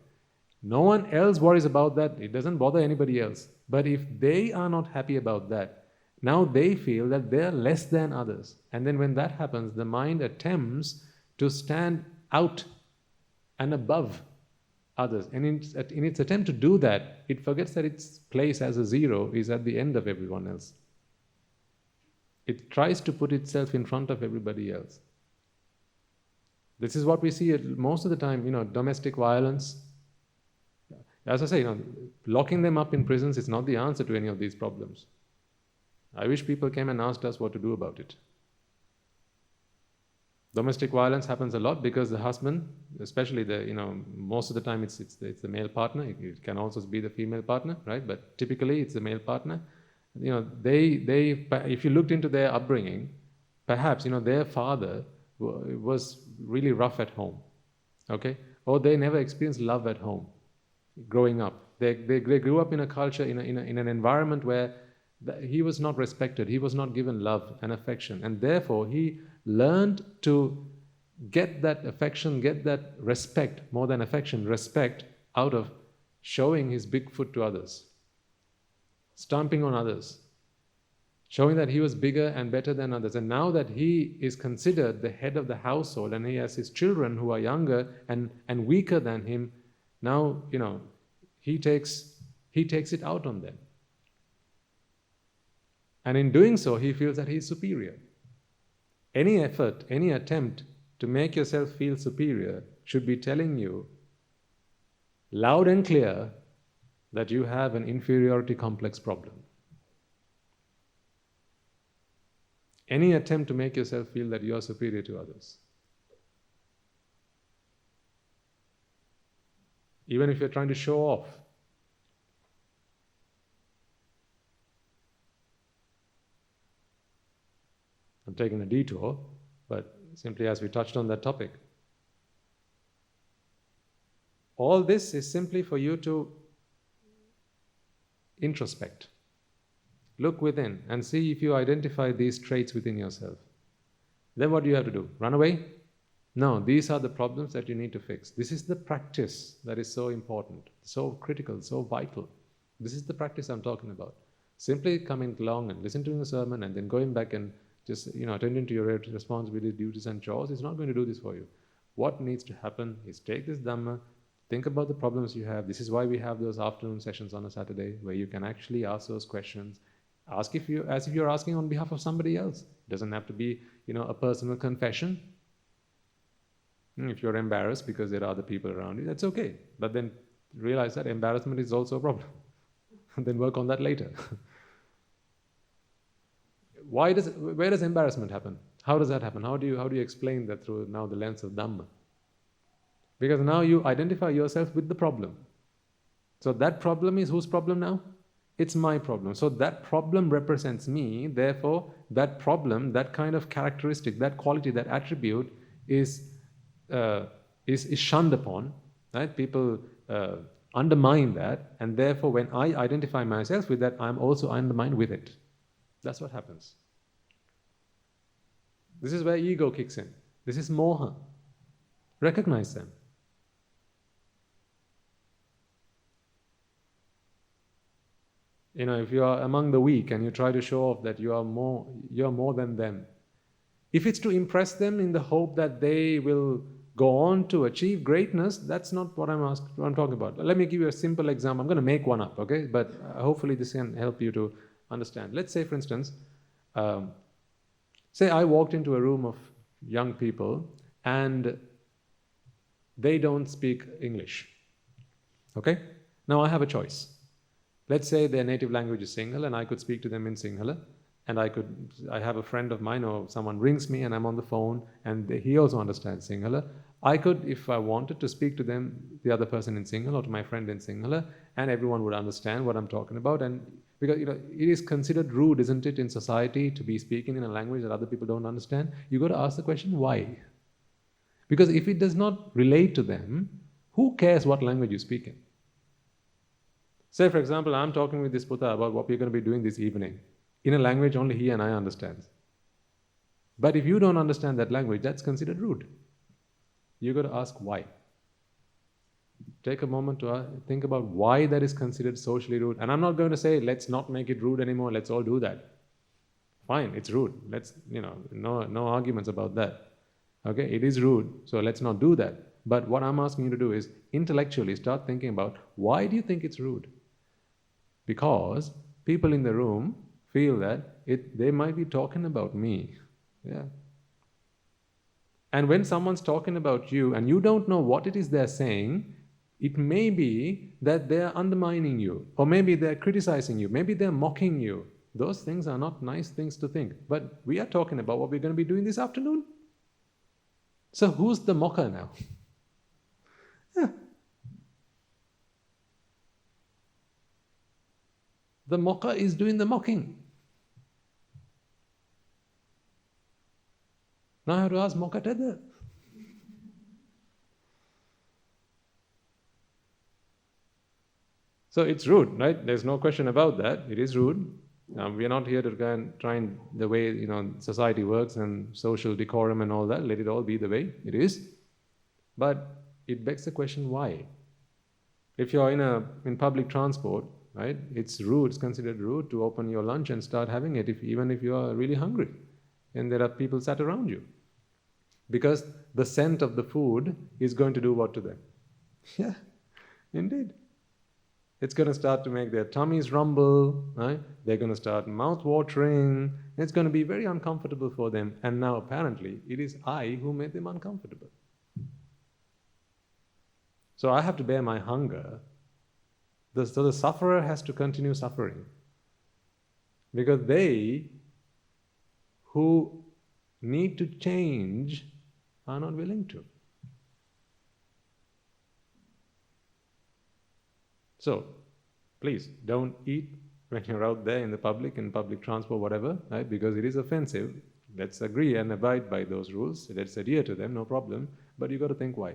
Speaker 1: No one else worries about that. It doesn't bother anybody else. But if they are not happy about that, now they feel that they're less than others. And then when that happens, the mind attempts to stand out and above others. And in its attempt to do that, it forgets that its place as a zero is at the end of everyone else. It tries to put itself in front of everybody else. This is what we see most of the time, domestic violence. As I say, locking them up in prisons is not the answer to any of these problems. I wish people came and asked us what to do about it. Domestic violence happens a lot because the husband, especially most of the time it's the male partner. It can also be the female partner, right? But typically it's the male partner. If you looked into their upbringing, perhaps their father was really rough at home, okay, or they never experienced love at home, growing up. They grew up in a culture, in an environment where he was not respected, he was not given love and affection, and therefore he learned to get that affection, get that respect, more than affection, respect, out of showing his big foot to others, stomping on others, showing that he was bigger and better than others. And now that he is considered the head of the household and he has his children who are younger and weaker than him, now he takes it out on them. And in doing so, he feels that he is superior. Any effort, any attempt to make yourself feel superior should be telling you loud and clear that you have an inferiority complex problem. Any attempt to make yourself feel that you are superior to others. Even if you're trying to show off. I'm taking a detour, but simply as we touched on that topic. All this is simply for you to introspect. Look within and see if you identify these traits within yourself. Then what do you have to do? Run away? No, these are the problems that you need to fix. This is the practice that is so important, so critical, so vital. This is the practice I'm talking about. Simply coming along and listening to a sermon and then going back and just attending to your responsibilities, duties and chores is not going to do this for you. What needs to happen is take this Dhamma, think about the problems you have. This is why we have those afternoon sessions on a Saturday where you can actually ask those questions. Ask as if you're asking on behalf of somebody else. It doesn't have to be, a personal confession. If you're embarrassed because there are other people around you, that's okay. But then realize that embarrassment is also a problem. And then work on that later. Where does embarrassment happen? How does that happen? How do you explain that through now the lens of Dhamma? Because now you identify yourself with the problem. So that problem is whose problem now? It's my problem. So that problem represents me. Therefore, that problem, that kind of characteristic, that quality, that attribute is shunned upon. Right? People undermine that, and therefore, when I identify myself with that, I'm also undermined with it. That's what happens. This is where ego kicks in. This is moha. Recognize them. If you are among the weak and you try to show off that you're more than them, if it's to impress them in the hope that they will go on to achieve greatness, that's not what I'm talking about. Let me give you a simple example. I'm going to make one up, okay? But hopefully this can help you to understand. Let's say, for instance, say I walked into a room of young people and they don't speak English. Okay? Now I have a choice. Let's say their native language is Sinhala and I could speak to them in Sinhala, and I have a friend of mine or someone rings me and I'm on the phone and he also understands Sinhala. I could, if I wanted, to speak to them, the other person in Sinhala or to my friend in Sinhala, and everyone would understand what I'm talking about. And because it is considered rude, isn't it, in society to be speaking in a language that other people don't understand? You got to ask the question, why? Because if it does not relate to them, who cares what language you speak in? Say, for example, I'm talking with this Buddha about what we're going to be doing this evening in a language only he and I understand. But if you don't understand that language, that's considered rude. You got to ask why. Take a moment to think about why that is considered socially rude. And I'm not going to say, let's not make it rude anymore, let's all do that. Fine, it's rude. Let's, no arguments about that. Okay, it is rude, so let's not do that. But what I'm asking you to do is intellectually start thinking about, why do you think it's rude? Because people in the room feel that they might be talking about me. Yeah. And when someone's talking about you and you don't know what it is they're saying, It may be that they are undermining you, or maybe they're criticizing you, maybe they're mocking you. Those things are not nice things to think. But we are talking about what we're going to be doing this afternoon. So who's the mocker now? Yeah. The mocker is doing the mocking. Now I have to ask mocker tether. So it's rude, right? There's no question about that. It is rude. We are not here to try and the way society works and social decorum and all that. Let it all be the way it is. But it begs the question, why? If you're in public transport, right? It's rude. It's considered rude to open your lunch and start having it, even if you are really hungry, and there are people sat around you, because the scent of the food is going to do what to them? Yeah, indeed. It's going to start to make their tummies rumble, right? They're going to start mouth-watering. It's going to be very uncomfortable for them. And now apparently it is I who made them uncomfortable. So I have to bear my hunger. So the sufferer has to continue suffering. Because they who need to change are not willing to. So, please, don't eat when you're out there in the public, in public transport, whatever, right? Because it is offensive. Let's agree and abide by those rules. Let's adhere to them, no problem. But you've got to think why.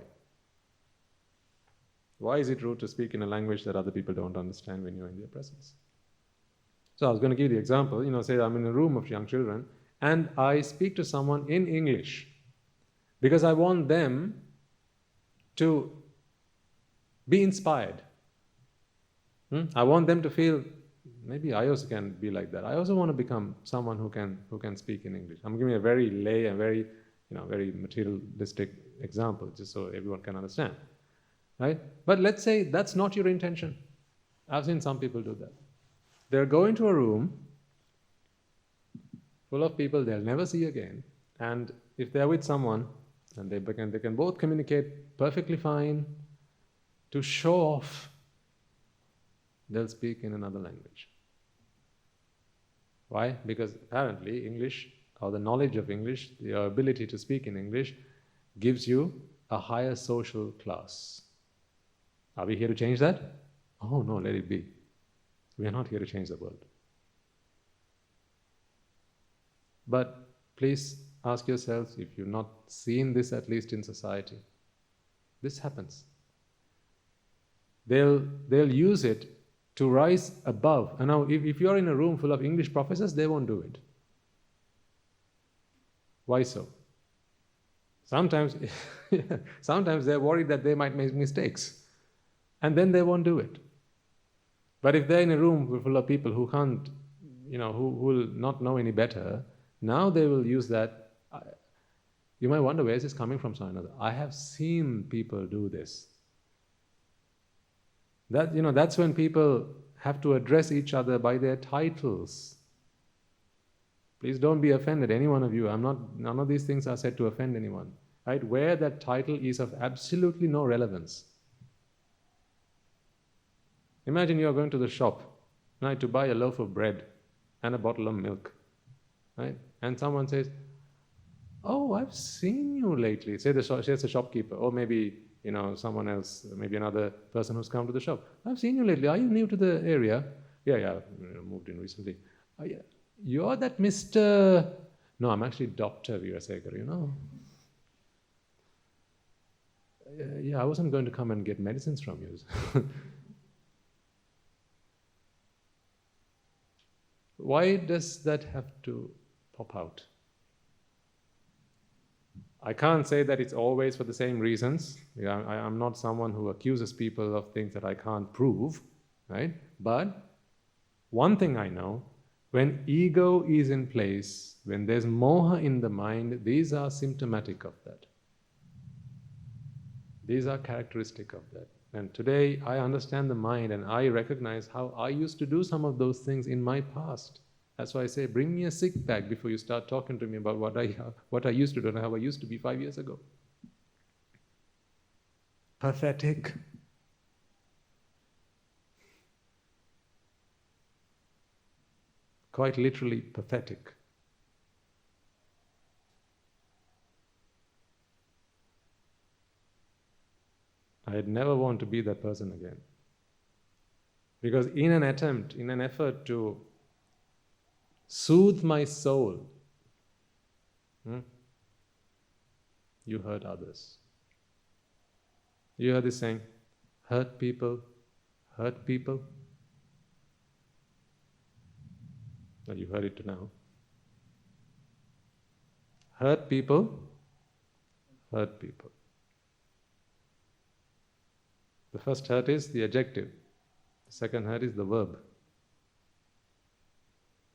Speaker 1: Why is it rude to speak in a language that other people don't understand when you're in their presence? So I was going to give the example, say I'm in a room of young children and I speak to someone in English because I want them to be inspired. I want them to feel, maybe I also can be like that. I also want to become someone who can speak in English. I'm giving a very lay and very materialistic example, just so everyone can understand, right? But let's say that's not your intention. I've seen some people do that. They'll go into a room full of people they'll never see again, and if they're with someone, and they can both communicate perfectly fine, to show off, they'll speak in another language. Why? Because apparently English, or the knowledge of English, the ability to speak in English, gives you a higher social class. Are we here to change that? Oh no, let it be. We are not here to change the world. But please ask yourselves, if you've not seen this, at least in society, this happens. They'll use it to rise above. And now, if you're in a room full of English professors, they won't do it. Why so? Sometimes they're worried that they might make mistakes, and then they won't do it. But if they're in a room full of people who can't, who will not know any better, now they will use that. You might wonder, where is this coming from? I have seen people do this. That's when people have to address each other by their titles. Please don't be offended, any one of you. None of these things are said to offend anyone. Right? Where that title is of absolutely no relevance. Imagine you are going to the shop, right, to buy a loaf of bread and a bottle of milk, right? And someone says, "Oh, I've seen you lately." Say the shopkeeper, or maybe someone else, maybe another person who's come to the shop. "I've seen you lately. Are you new to the area?" Yeah, moved in recently. "Oh, yeah. You're that Mr. No, I'm actually Dr. Veerasekar, Yeah, I wasn't going to come and get medicines from you." Why does that have to pop out? I can't say that it's always for the same reasons. I'm not someone who accuses people of things that I can't prove, right? But one thing I know, when ego is in place, when there's moha in the mind, these are symptomatic of that. These are characteristic of that. And today I understand the mind, and I recognize how I used to do some of those things in my past. That's why I say, bring me a sick bag before you start talking to me about what I used to do and how I used to be 5 years ago. Pathetic. quite literally pathetic. I'd never want to be that person again. Because in an effort to soothe my soul, you hurt others. You heard this saying, hurt people, hurt people. Well, you heard it now. Hurt people, hurt people. The first hurt is the adjective. The second hurt is the verb.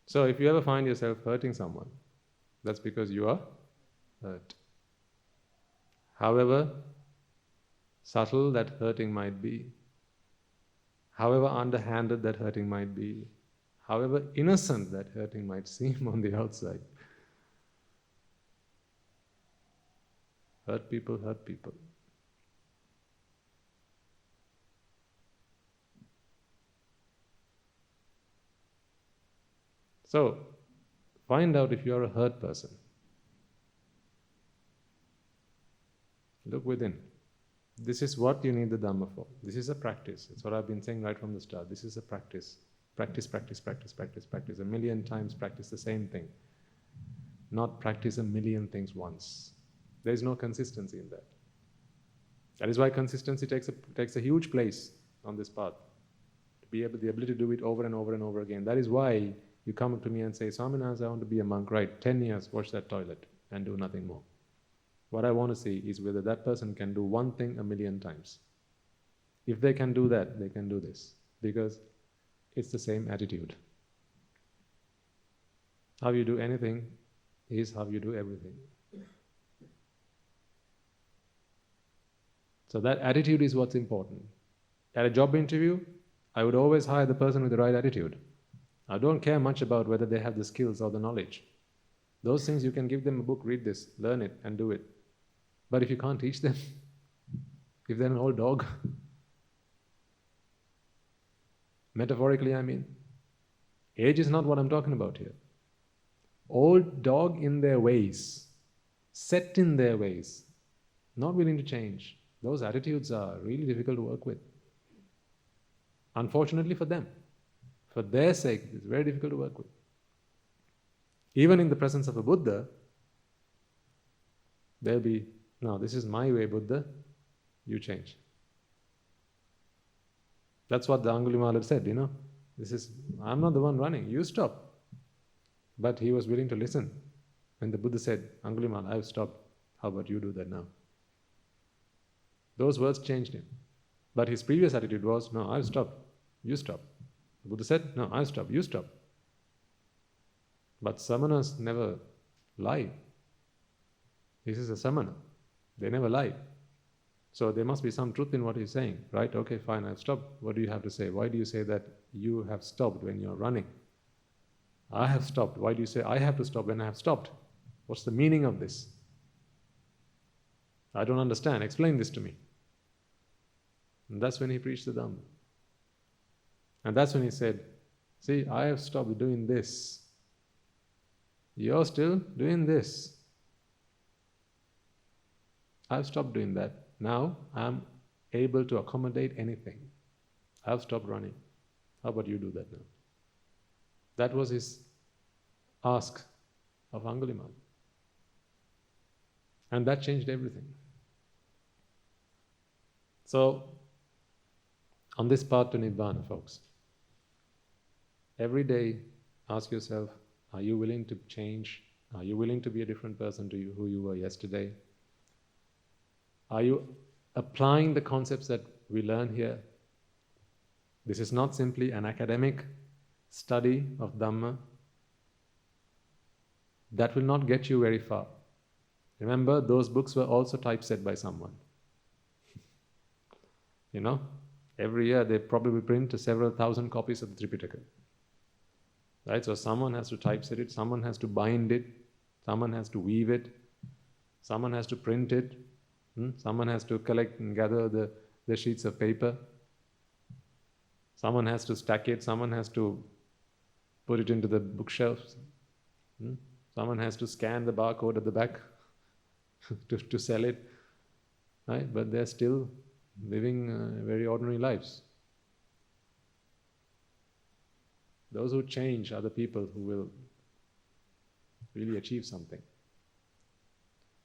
Speaker 1: So if you ever find yourself hurting someone, that's because you are hurt. However subtle that hurting might be, however underhanded that hurting might be, however innocent that hurting might seem on the outside, hurt people, hurt people. So, find out if you are a hurt person. Look within. This is what you need the Dhamma for. This is a practice. It's what I've been saying right from the start. This is a practice. Practice, practice, practice, practice, practice. A million times practice the same thing. Not practice a million things once. There is no consistency in that. That is why consistency takes a huge place on this path. To be able, the ability to do it over and over and over again. That is why you come up to me and say, Swaminathan, I want to be a monk. Right, 10 years, wash that toilet and do nothing more. What I want to see is whether that person can do one thing a million times. If they can do that, they can do this. Because it's the same attitude. How you do anything is how you do everything. So that attitude is what's important. At a job interview, I would always hire the person with the right attitude. I don't care much about whether they have the skills or the knowledge. Those things you can give them a book, read this, learn it and do it. But if you can't teach them, if they're an old dog, metaphorically I mean, age is not what I'm talking about here. Old dog in their ways, set in their ways, not willing to change. Those attitudes are really difficult to work with. Unfortunately for them. For their sake, it's very difficult to work with. Even in the presence of a Buddha, there'll be, no, this is my way, Buddha, you change. That's what the Angulimala had said, I'm not the one running, you stop. But he was willing to listen. When the Buddha said, Angulimala, I've stopped, how about you do that now? Those words changed him. But his previous attitude was, no, I've stopped, you stop. The Buddha said, no, I'll stop, you stop. But samanas never lie. This is a samana. They never lie. So there must be some truth in what he's saying, right? Okay, fine, I've stopped. What do you have to say? Why do you say that you have stopped when you're running? I have stopped. Why do you say I have to stop when I have stopped? What's the meaning of this? I don't understand. Explain this to me. And that's when he preached the Dhamma. And that's when he said, see, I have stopped doing this. You're still doing this. I've stopped doing that. Now I'm able to accommodate anything. I've stopped running. How about you do that now? That was his ask of Angulimala. And that changed everything. So, on this path to Nibbana, folks, every day ask yourself, are you willing to change? Are you willing to be a different person to who you were yesterday? Are you applying the concepts that we learn here? This is not simply an academic study of Dhamma. That will not get you very far. Remember, those books were also typeset by someone. Every year they probably print several thousand copies of the Tripitaka. Right? So someone has to typeset it, someone has to bind it, someone has to weave it, someone has to print it, someone has to collect and gather the sheets of paper, someone has to stack it, someone has to put it into the bookshelves. Someone has to scan the barcode at the back to sell it, right? But they're still living very ordinary lives. Those who change are the people who will really achieve something.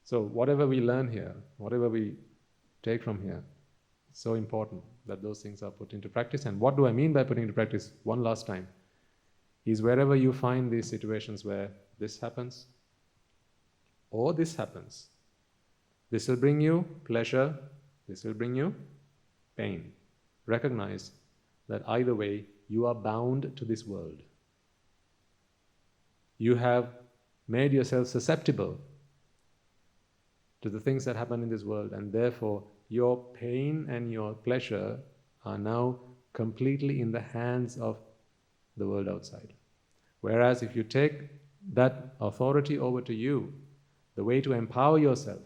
Speaker 1: So whatever we learn here, whatever we take from here, it's so important that those things are put into practice. And what do I mean by putting into practice? One last time, is wherever you find these situations where this happens or this happens, this will bring you pleasure, this will bring you pain. Recognize that either way, you are bound to this world. You have made yourself susceptible to the things that happen in this world, and therefore your pain and your pleasure are now completely in the hands of the world outside. Whereas if you take that authority over to you, the way to empower yourself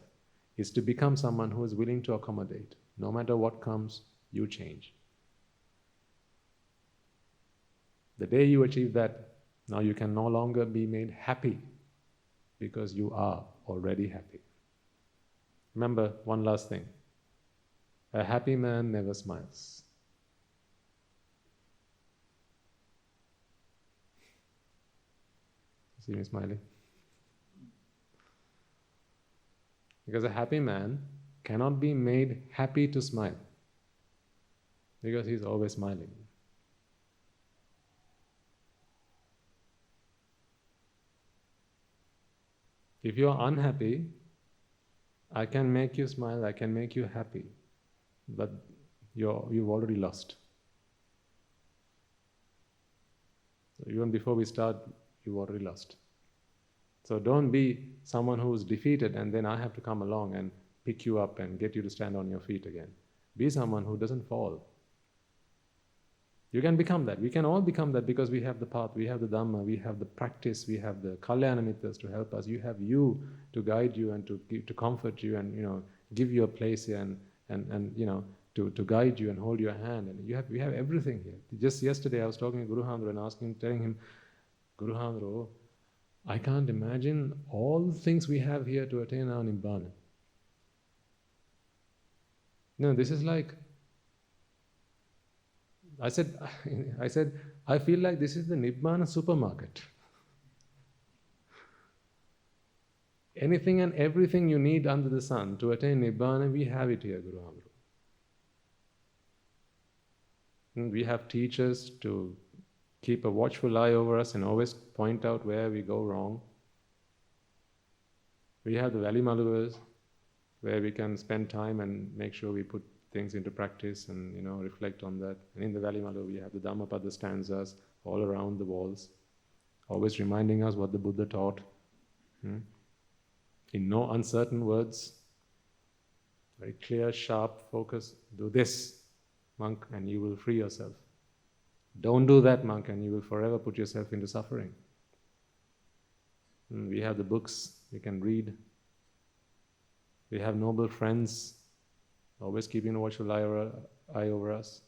Speaker 1: is to become someone who is willing to accommodate. No matter what comes, you change. The day you achieve that, now you can no longer be made happy because you are already happy. Remember, one last thing. A happy man never smiles. See me smiling? Because a happy man cannot be made happy to smile, because he's always smiling. If you are unhappy, I can make you smile, I can make you happy, but you've already lost. So even before we start, you've already lost. So don't be someone who's defeated and then I have to come along and pick you up and get you to stand on your feet again. Be someone who doesn't fall. You can become that. We can all become that because we have the path, we have the Dhamma, we have the practice, we have the Kalyana Mitras to help us. You have you to guide you and to comfort you and give you a place here and to guide you and hold your hand. And we have everything here. Just yesterday I was talking to Guru Handra and telling him, Guru Handra, I can't imagine all the things we have here to attain our Nibbana. No, this is like, I said, I feel like this is the Nibbana supermarket. Anything and everything you need under the sun to attain Nibbana, we have it here, Guru Hamru. And we have teachers to keep a watchful eye over us and always point out where we go wrong. We have the Valley Maluas, where we can spend time and make sure we put things into practice and reflect on that. And in the Valley Malu we have the Dhammapada stanzas all around the walls, always reminding us what the Buddha taught. In no uncertain words, very clear, sharp focus. Do this, monk, and you will free yourself. Don't do that, monk, and you will forever put yourself into suffering. We have the books we can read. We have noble friends always keeping a watchful eye over us.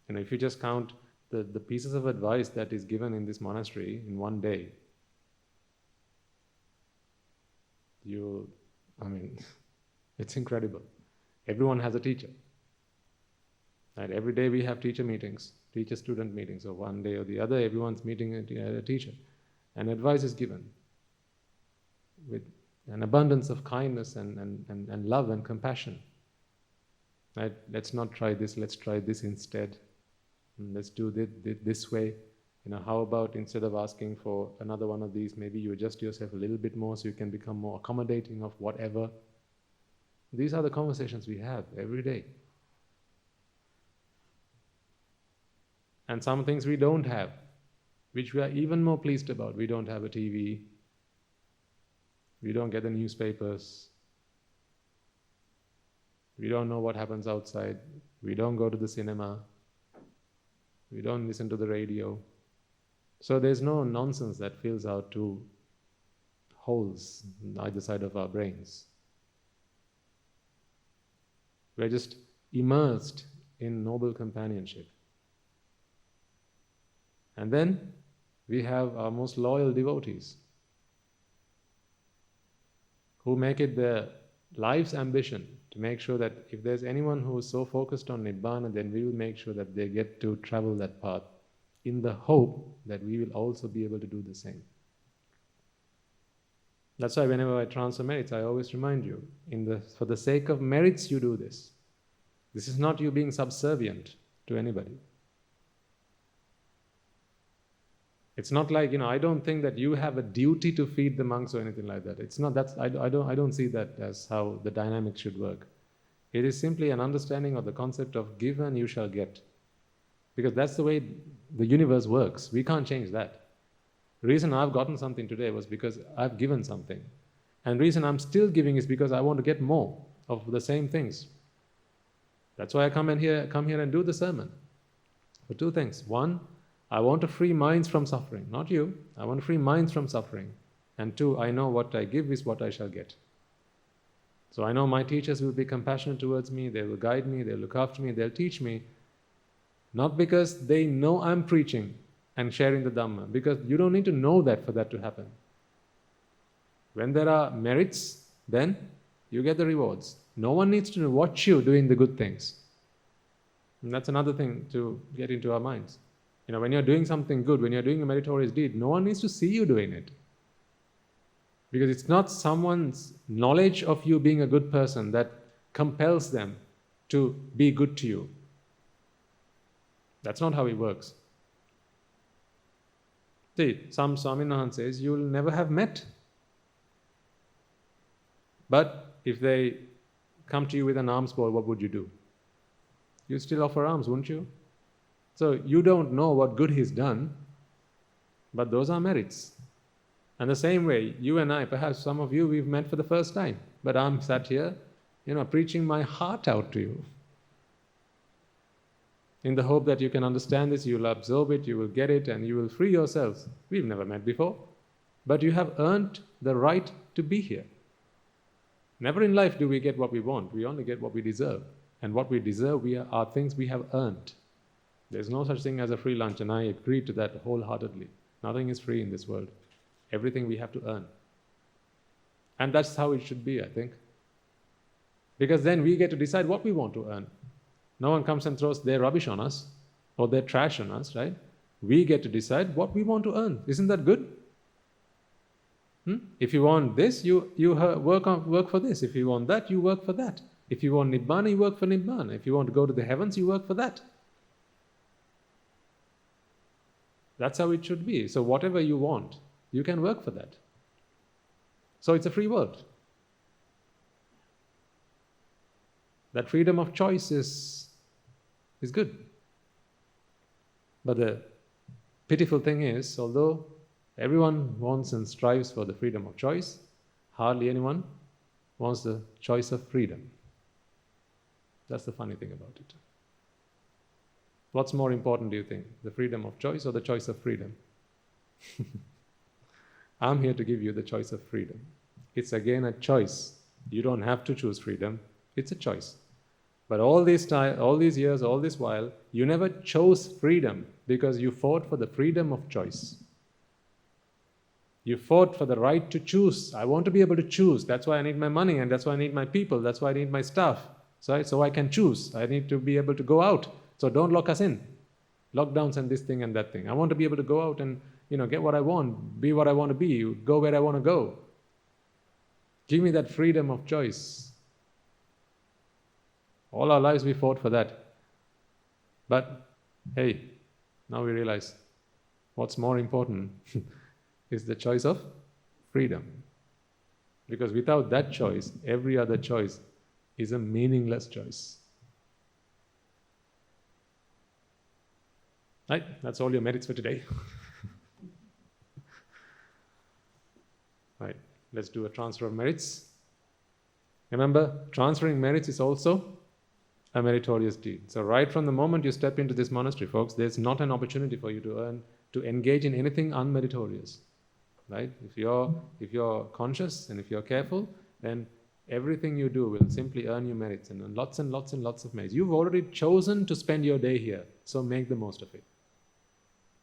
Speaker 1: If you just count the pieces of advice that is given in this monastery in one day, it's incredible. Everyone has a teacher. Right? Every day we have teacher meetings, teacher-student meetings, or one day or the other, everyone's meeting a teacher. And advice is given with an abundance of kindness and love and compassion. Right? Let's not try this, let's try this instead. Let's do this way. How about instead of asking for another one of these, maybe you adjust yourself a little bit more so you can become more accommodating of whatever. These are the conversations we have every day. And some things we don't have, which we are even more pleased about. We don't have a TV. We don't get the newspapers. We don't know what happens outside. We don't go to the cinema. We don't listen to the radio. So there's no nonsense that fills our two holes on either side of our brains. We're just immersed in noble companionship. And then We have our most loyal devotees who make it their life's ambition to make sure that if there's anyone who is so focused on Nibbana, then we will make sure that they get to travel that path in the hope that we will also be able to do the same. That's why whenever I transfer merits, I always remind you, for the sake of merits you do this. This is not you being subservient to anybody. It's not like, I don't think that you have a duty to feed the monks or anything like that. It's not, I don't see that as how the dynamic should work. It is simply an understanding of the concept of give and you shall get. Because that's the way the universe works. We can't change that. The reason I've gotten something today was because I've given something. And the reason I'm still giving is because I want to get more of the same things. That's why I come here and do the sermon. For two things. One, I want to free minds from suffering. Not you. I want to free minds from suffering. And two, I know what I give is what I shall get. So I know my teachers will be compassionate towards me, they will guide me, they'll look after me, they'll teach me. Not because they know I'm preaching and sharing the Dhamma, because you don't need to know that for that to happen. When there are merits, then you get the rewards. No one needs to watch you doing the good things. And that's another thing to get into our minds. When you're doing something good, when you're doing a meritorious deed, no one needs to see you doing it. Because it's not someone's knowledge of you being a good person that compels them to be good to you. That's not how it works. See, some Swaminahan says, you will never have met. But if they come to you with an alms bowl, what would you do? You still offer alms, wouldn't you? So you don't know what good he's done, but those are merits. And the same way, you and I, perhaps some of you we've met for the first time, but I'm sat here, preaching my heart out to you. In the hope that you can understand this, you'll absorb it, you will get it, and you will free yourselves. We've never met before, but you have earned the right to be here. Never in life do we get what we want, we only get what we deserve. And what we deserve are things we have earned. There's no such thing as a free lunch, and I agree to that wholeheartedly. Nothing is free in this world. Everything we have to earn. And that's how it should be, I think. Because then we get to decide what we want to earn. No one comes and throws their rubbish on us or their trash on us, right? We get to decide what we want to earn. Isn't that good? If you want this, you work for this. If you want that, you work for that. If you want Nibbana, you work for Nibbana. If you want to go to the heavens, you work for that. That's how it should be. So whatever you want, you can work for that. So it's a free world. That freedom of choice is good. But the pitiful thing is, although everyone wants and strives for the freedom of choice, hardly anyone wants the choice of freedom. That's the funny thing about it. What's more important, do you think? The freedom of choice or the choice of freedom? I'm here to give you the choice of freedom. It's again a choice. You don't have to choose freedom. It's a choice. But all these years, all this while, you never chose freedom because you fought for the freedom of choice. You fought for the right to choose. I want to be able to choose. That's why I need my money, and that's why I need my people. That's why I need my staff. So I can choose. I need to be able to go out. So don't lock us in. Lockdowns and this thing and that thing. I want to be able to go out and get what I want, be what I want to be, go where I want to go. Give me that freedom of choice. All our lives we fought for that. But hey, now we realize what's more important is the choice of freedom. Because without that choice, every other choice is a meaningless choice. Right? That's all your merits for today. Right, let's do a transfer of merits. Remember, transferring merits is also a meritorious deed. So right from the moment you step into this monastery, folks, there's not an opportunity for you to engage in anything unmeritorious. Right? If you're conscious and if you're careful, then everything you do will simply earn you merits and lots and lots and lots of merits. You've already chosen to spend your day here, so make the most of it.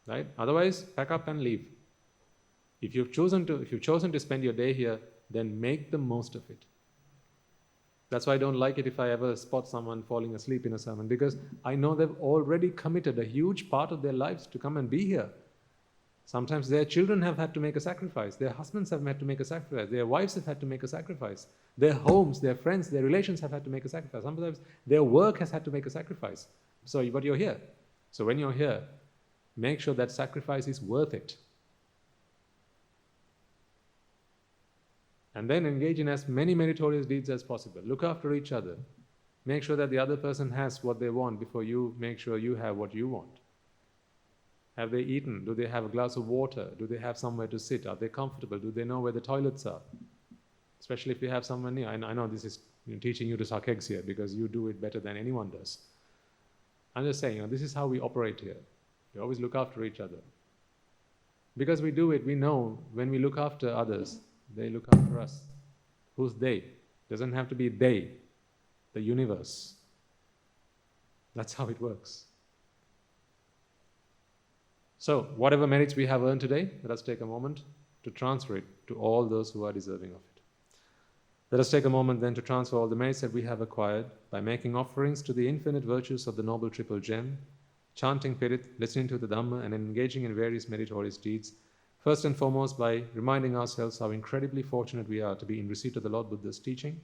Speaker 1: right? Otherwise, pack up and leave. If you've chosen to spend your day here, then make the most of it. That's why I don't like it if I ever spot someone falling asleep in a sermon, because I know they've already committed a huge part of their lives to come and be here. Sometimes their children have had to make a sacrifice, their husbands have had to make a sacrifice, their wives have had to make a sacrifice, their homes, their friends, their relations have had to make a sacrifice. Sometimes their work has had to make a sacrifice. But you're here. So when you're here, make sure that sacrifice is worth it. And then engage in as many meritorious deeds as possible. Look after each other. Make sure that the other person has what they want before you make sure you have what you want. Have they eaten? Do they have a glass of water? Do they have somewhere to sit? Are they comfortable? Do they know where the toilets are? Especially if you have someone near. I know this is teaching you to suck eggs here because you do it better than anyone does. I'm just saying, this is how we operate here. We always look after each other. Because we do it, we know when we look after others, they look after us. Who's they? Doesn't have to be they, the universe. That's how it works. So, whatever merits we have earned today, let us take a moment to transfer it to all those who are deserving of it. Let us take a moment then to transfer all the merits that we have acquired by making offerings to the infinite virtues of the Noble Triple Gem, chanting Pirit, listening to the Dhamma, and engaging in various meritorious deeds. First and foremost, by reminding ourselves how incredibly fortunate we are to be in receipt of the Lord Buddha's teaching.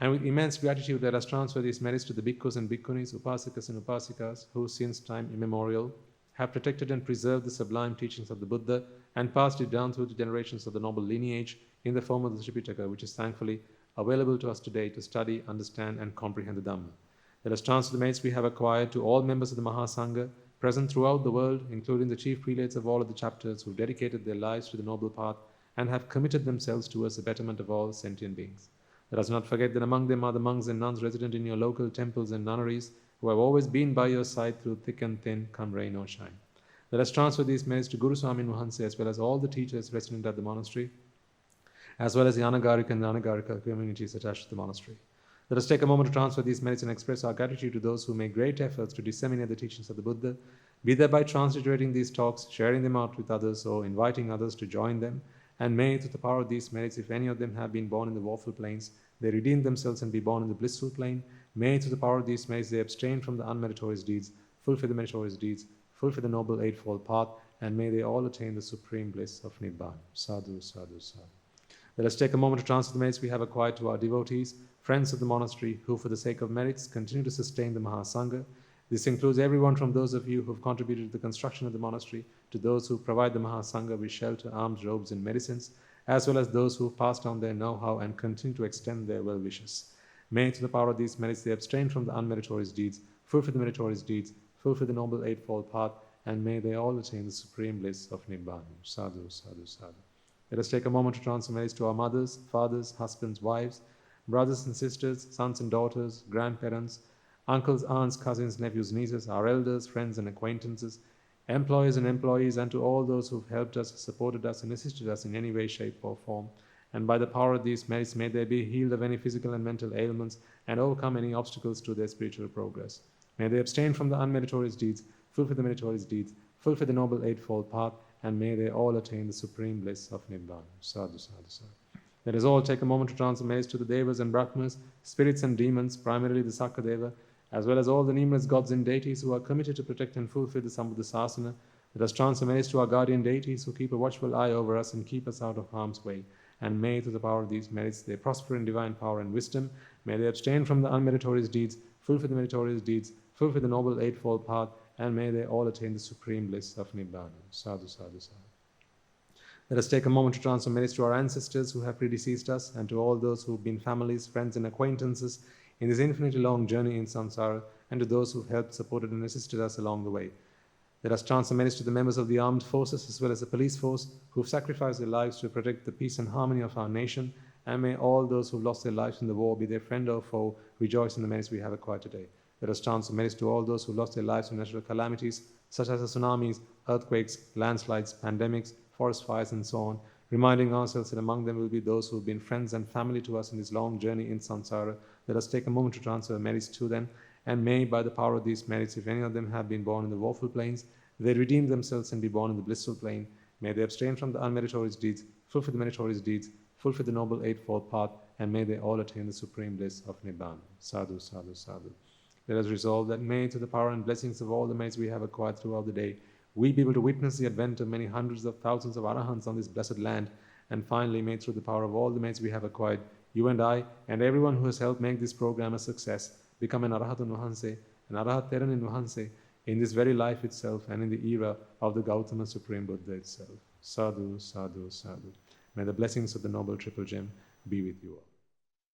Speaker 1: And with immense gratitude, let us transfer these merits to the bhikkhus and bhikkhunis, upasakas and upasikas, who since time immemorial have protected and preserved the sublime teachings of the Buddha and passed it down through the generations of the noble lineage in the form of the Tripitaka, which is thankfully available to us today to study, understand, and comprehend the Dhamma. Let us transfer the merits we have acquired to all members of the Mahasangha present throughout the world, including the chief prelates of all of the chapters who dedicated their lives to the noble path and have committed themselves towards the betterment of all sentient beings. Let us not forget that among them are the monks and nuns resident in your local temples and nunneries who have always been by your side through thick and thin, come rain or shine. Let us transfer these merits to Guru Swami Mahanse as well as all the teachers resident at the monastery, as well as the Anagarika and the Anagarika communities attached to the monastery. Let us take a moment to transfer these merits and express our gratitude to those who make great efforts to disseminate the teachings of the Buddha, be they by transliterating these talks, sharing them out with others, or inviting others to join them. And may, through the power of these merits, if any of them have been born in the woeful planes, they redeem themselves and be born in the blissful plane. May, through the power of these merits, they abstain from the unmeritorious deeds, fulfill the meritorious deeds, fulfill the noble eightfold path, and may they all attain the supreme bliss of Nibbana. Sadhu, sadhu, sadhu. Let us take a moment to transfer the merits we have acquired to our devotees, friends of the monastery, who for the sake of merits continue to sustain the Mahasangha. This includes everyone from those of you who have contributed to the construction of the monastery, to those who provide the Mahasangha with shelter, arms, robes, and medicines, as well as those who have passed on their know-how and continue to extend their well wishes. May, through the power of these merits, they abstain from the unmeritorious deeds, fulfill the meritorious deeds, fulfill the noble eightfold path, and may they all attain the supreme bliss of Nibbana. Sadhu, sadhu, sadhu. Let us take a moment to transfer merits to our mothers, fathers, husbands, wives, brothers and sisters, sons and daughters, grandparents, uncles, aunts, cousins, nephews, nieces, our elders, friends and acquaintances, employers and employees, and to all those who have helped us, supported us, and assisted us in any way, shape, or form. And by the power of these merits, may they be healed of any physical and mental ailments and overcome any obstacles to their spiritual progress. May they abstain from the unmeritorious deeds, fulfill the meritorious deeds, fulfill the noble eightfold path, and may they all attain the supreme bliss of Nibbana. Sadhu, sadhu, sadhu. Let us all take a moment to transfer merits to the Devas and Brahmas, spirits and demons, primarily the Sakadeva, as well as all the numerous gods and deities who are committed to protect and fulfill the Sambuddha Sasana. Let us transfer merits to our guardian deities who keep a watchful eye over us and keep us out of harm's way. And may, through the power of these merits, they prosper in divine power and wisdom. May they abstain from the unmeritorious deeds, fulfill the meritorious deeds, fulfill the noble eightfold path, and may they all attain the supreme bliss of Nibbana. Sadhu, sadhu, sadhu. Let us take a moment to transfer merits to our ancestors who have predeceased us, and to all those who have been families, friends, and acquaintances in this infinitely long journey in samsara, and to those who have helped, supported, and assisted us along the way. Let us transfer merits to the members of the armed forces as well as the police force who have sacrificed their lives to protect the peace and harmony of our nation, and may all those who have lost their lives in the war, be their friend or foe, rejoice in the merits we have acquired today. Let us transfer merits to all those who lost their lives in natural calamities such as the tsunamis, earthquakes, landslides, pandemics, forest fires, and so on, reminding ourselves that among them will be those who have been friends and family to us in this long journey in samsara. Let us take a moment to transfer merits to them, and may, by the power of these merits, if any of them have been born in the woeful plains, They redeem themselves and be born in the blissful plane. May they abstain from the unmeritorious deeds, fulfill the meritorious deeds, fulfill the noble eightfold path, and may they all attain the supreme bliss of Nibbana. Sadhu, sadhu, sadhu. Let us resolve that may, through the power and blessings of all the merits we have acquired throughout the day, we be able to witness the advent of many hundreds of thousands of arahants on this blessed land, and finally, may, through the power of all the merits we have acquired, you and I, and everyone who has helped make this program a success, become an Arahatun Vahanse, an Arahat Teranin Vahanse, in this very life itself and in the era of the Gautama Supreme Buddha itself. Sadhu, sadhu, sadhu. May the blessings of the Noble Triple Gem be with you all.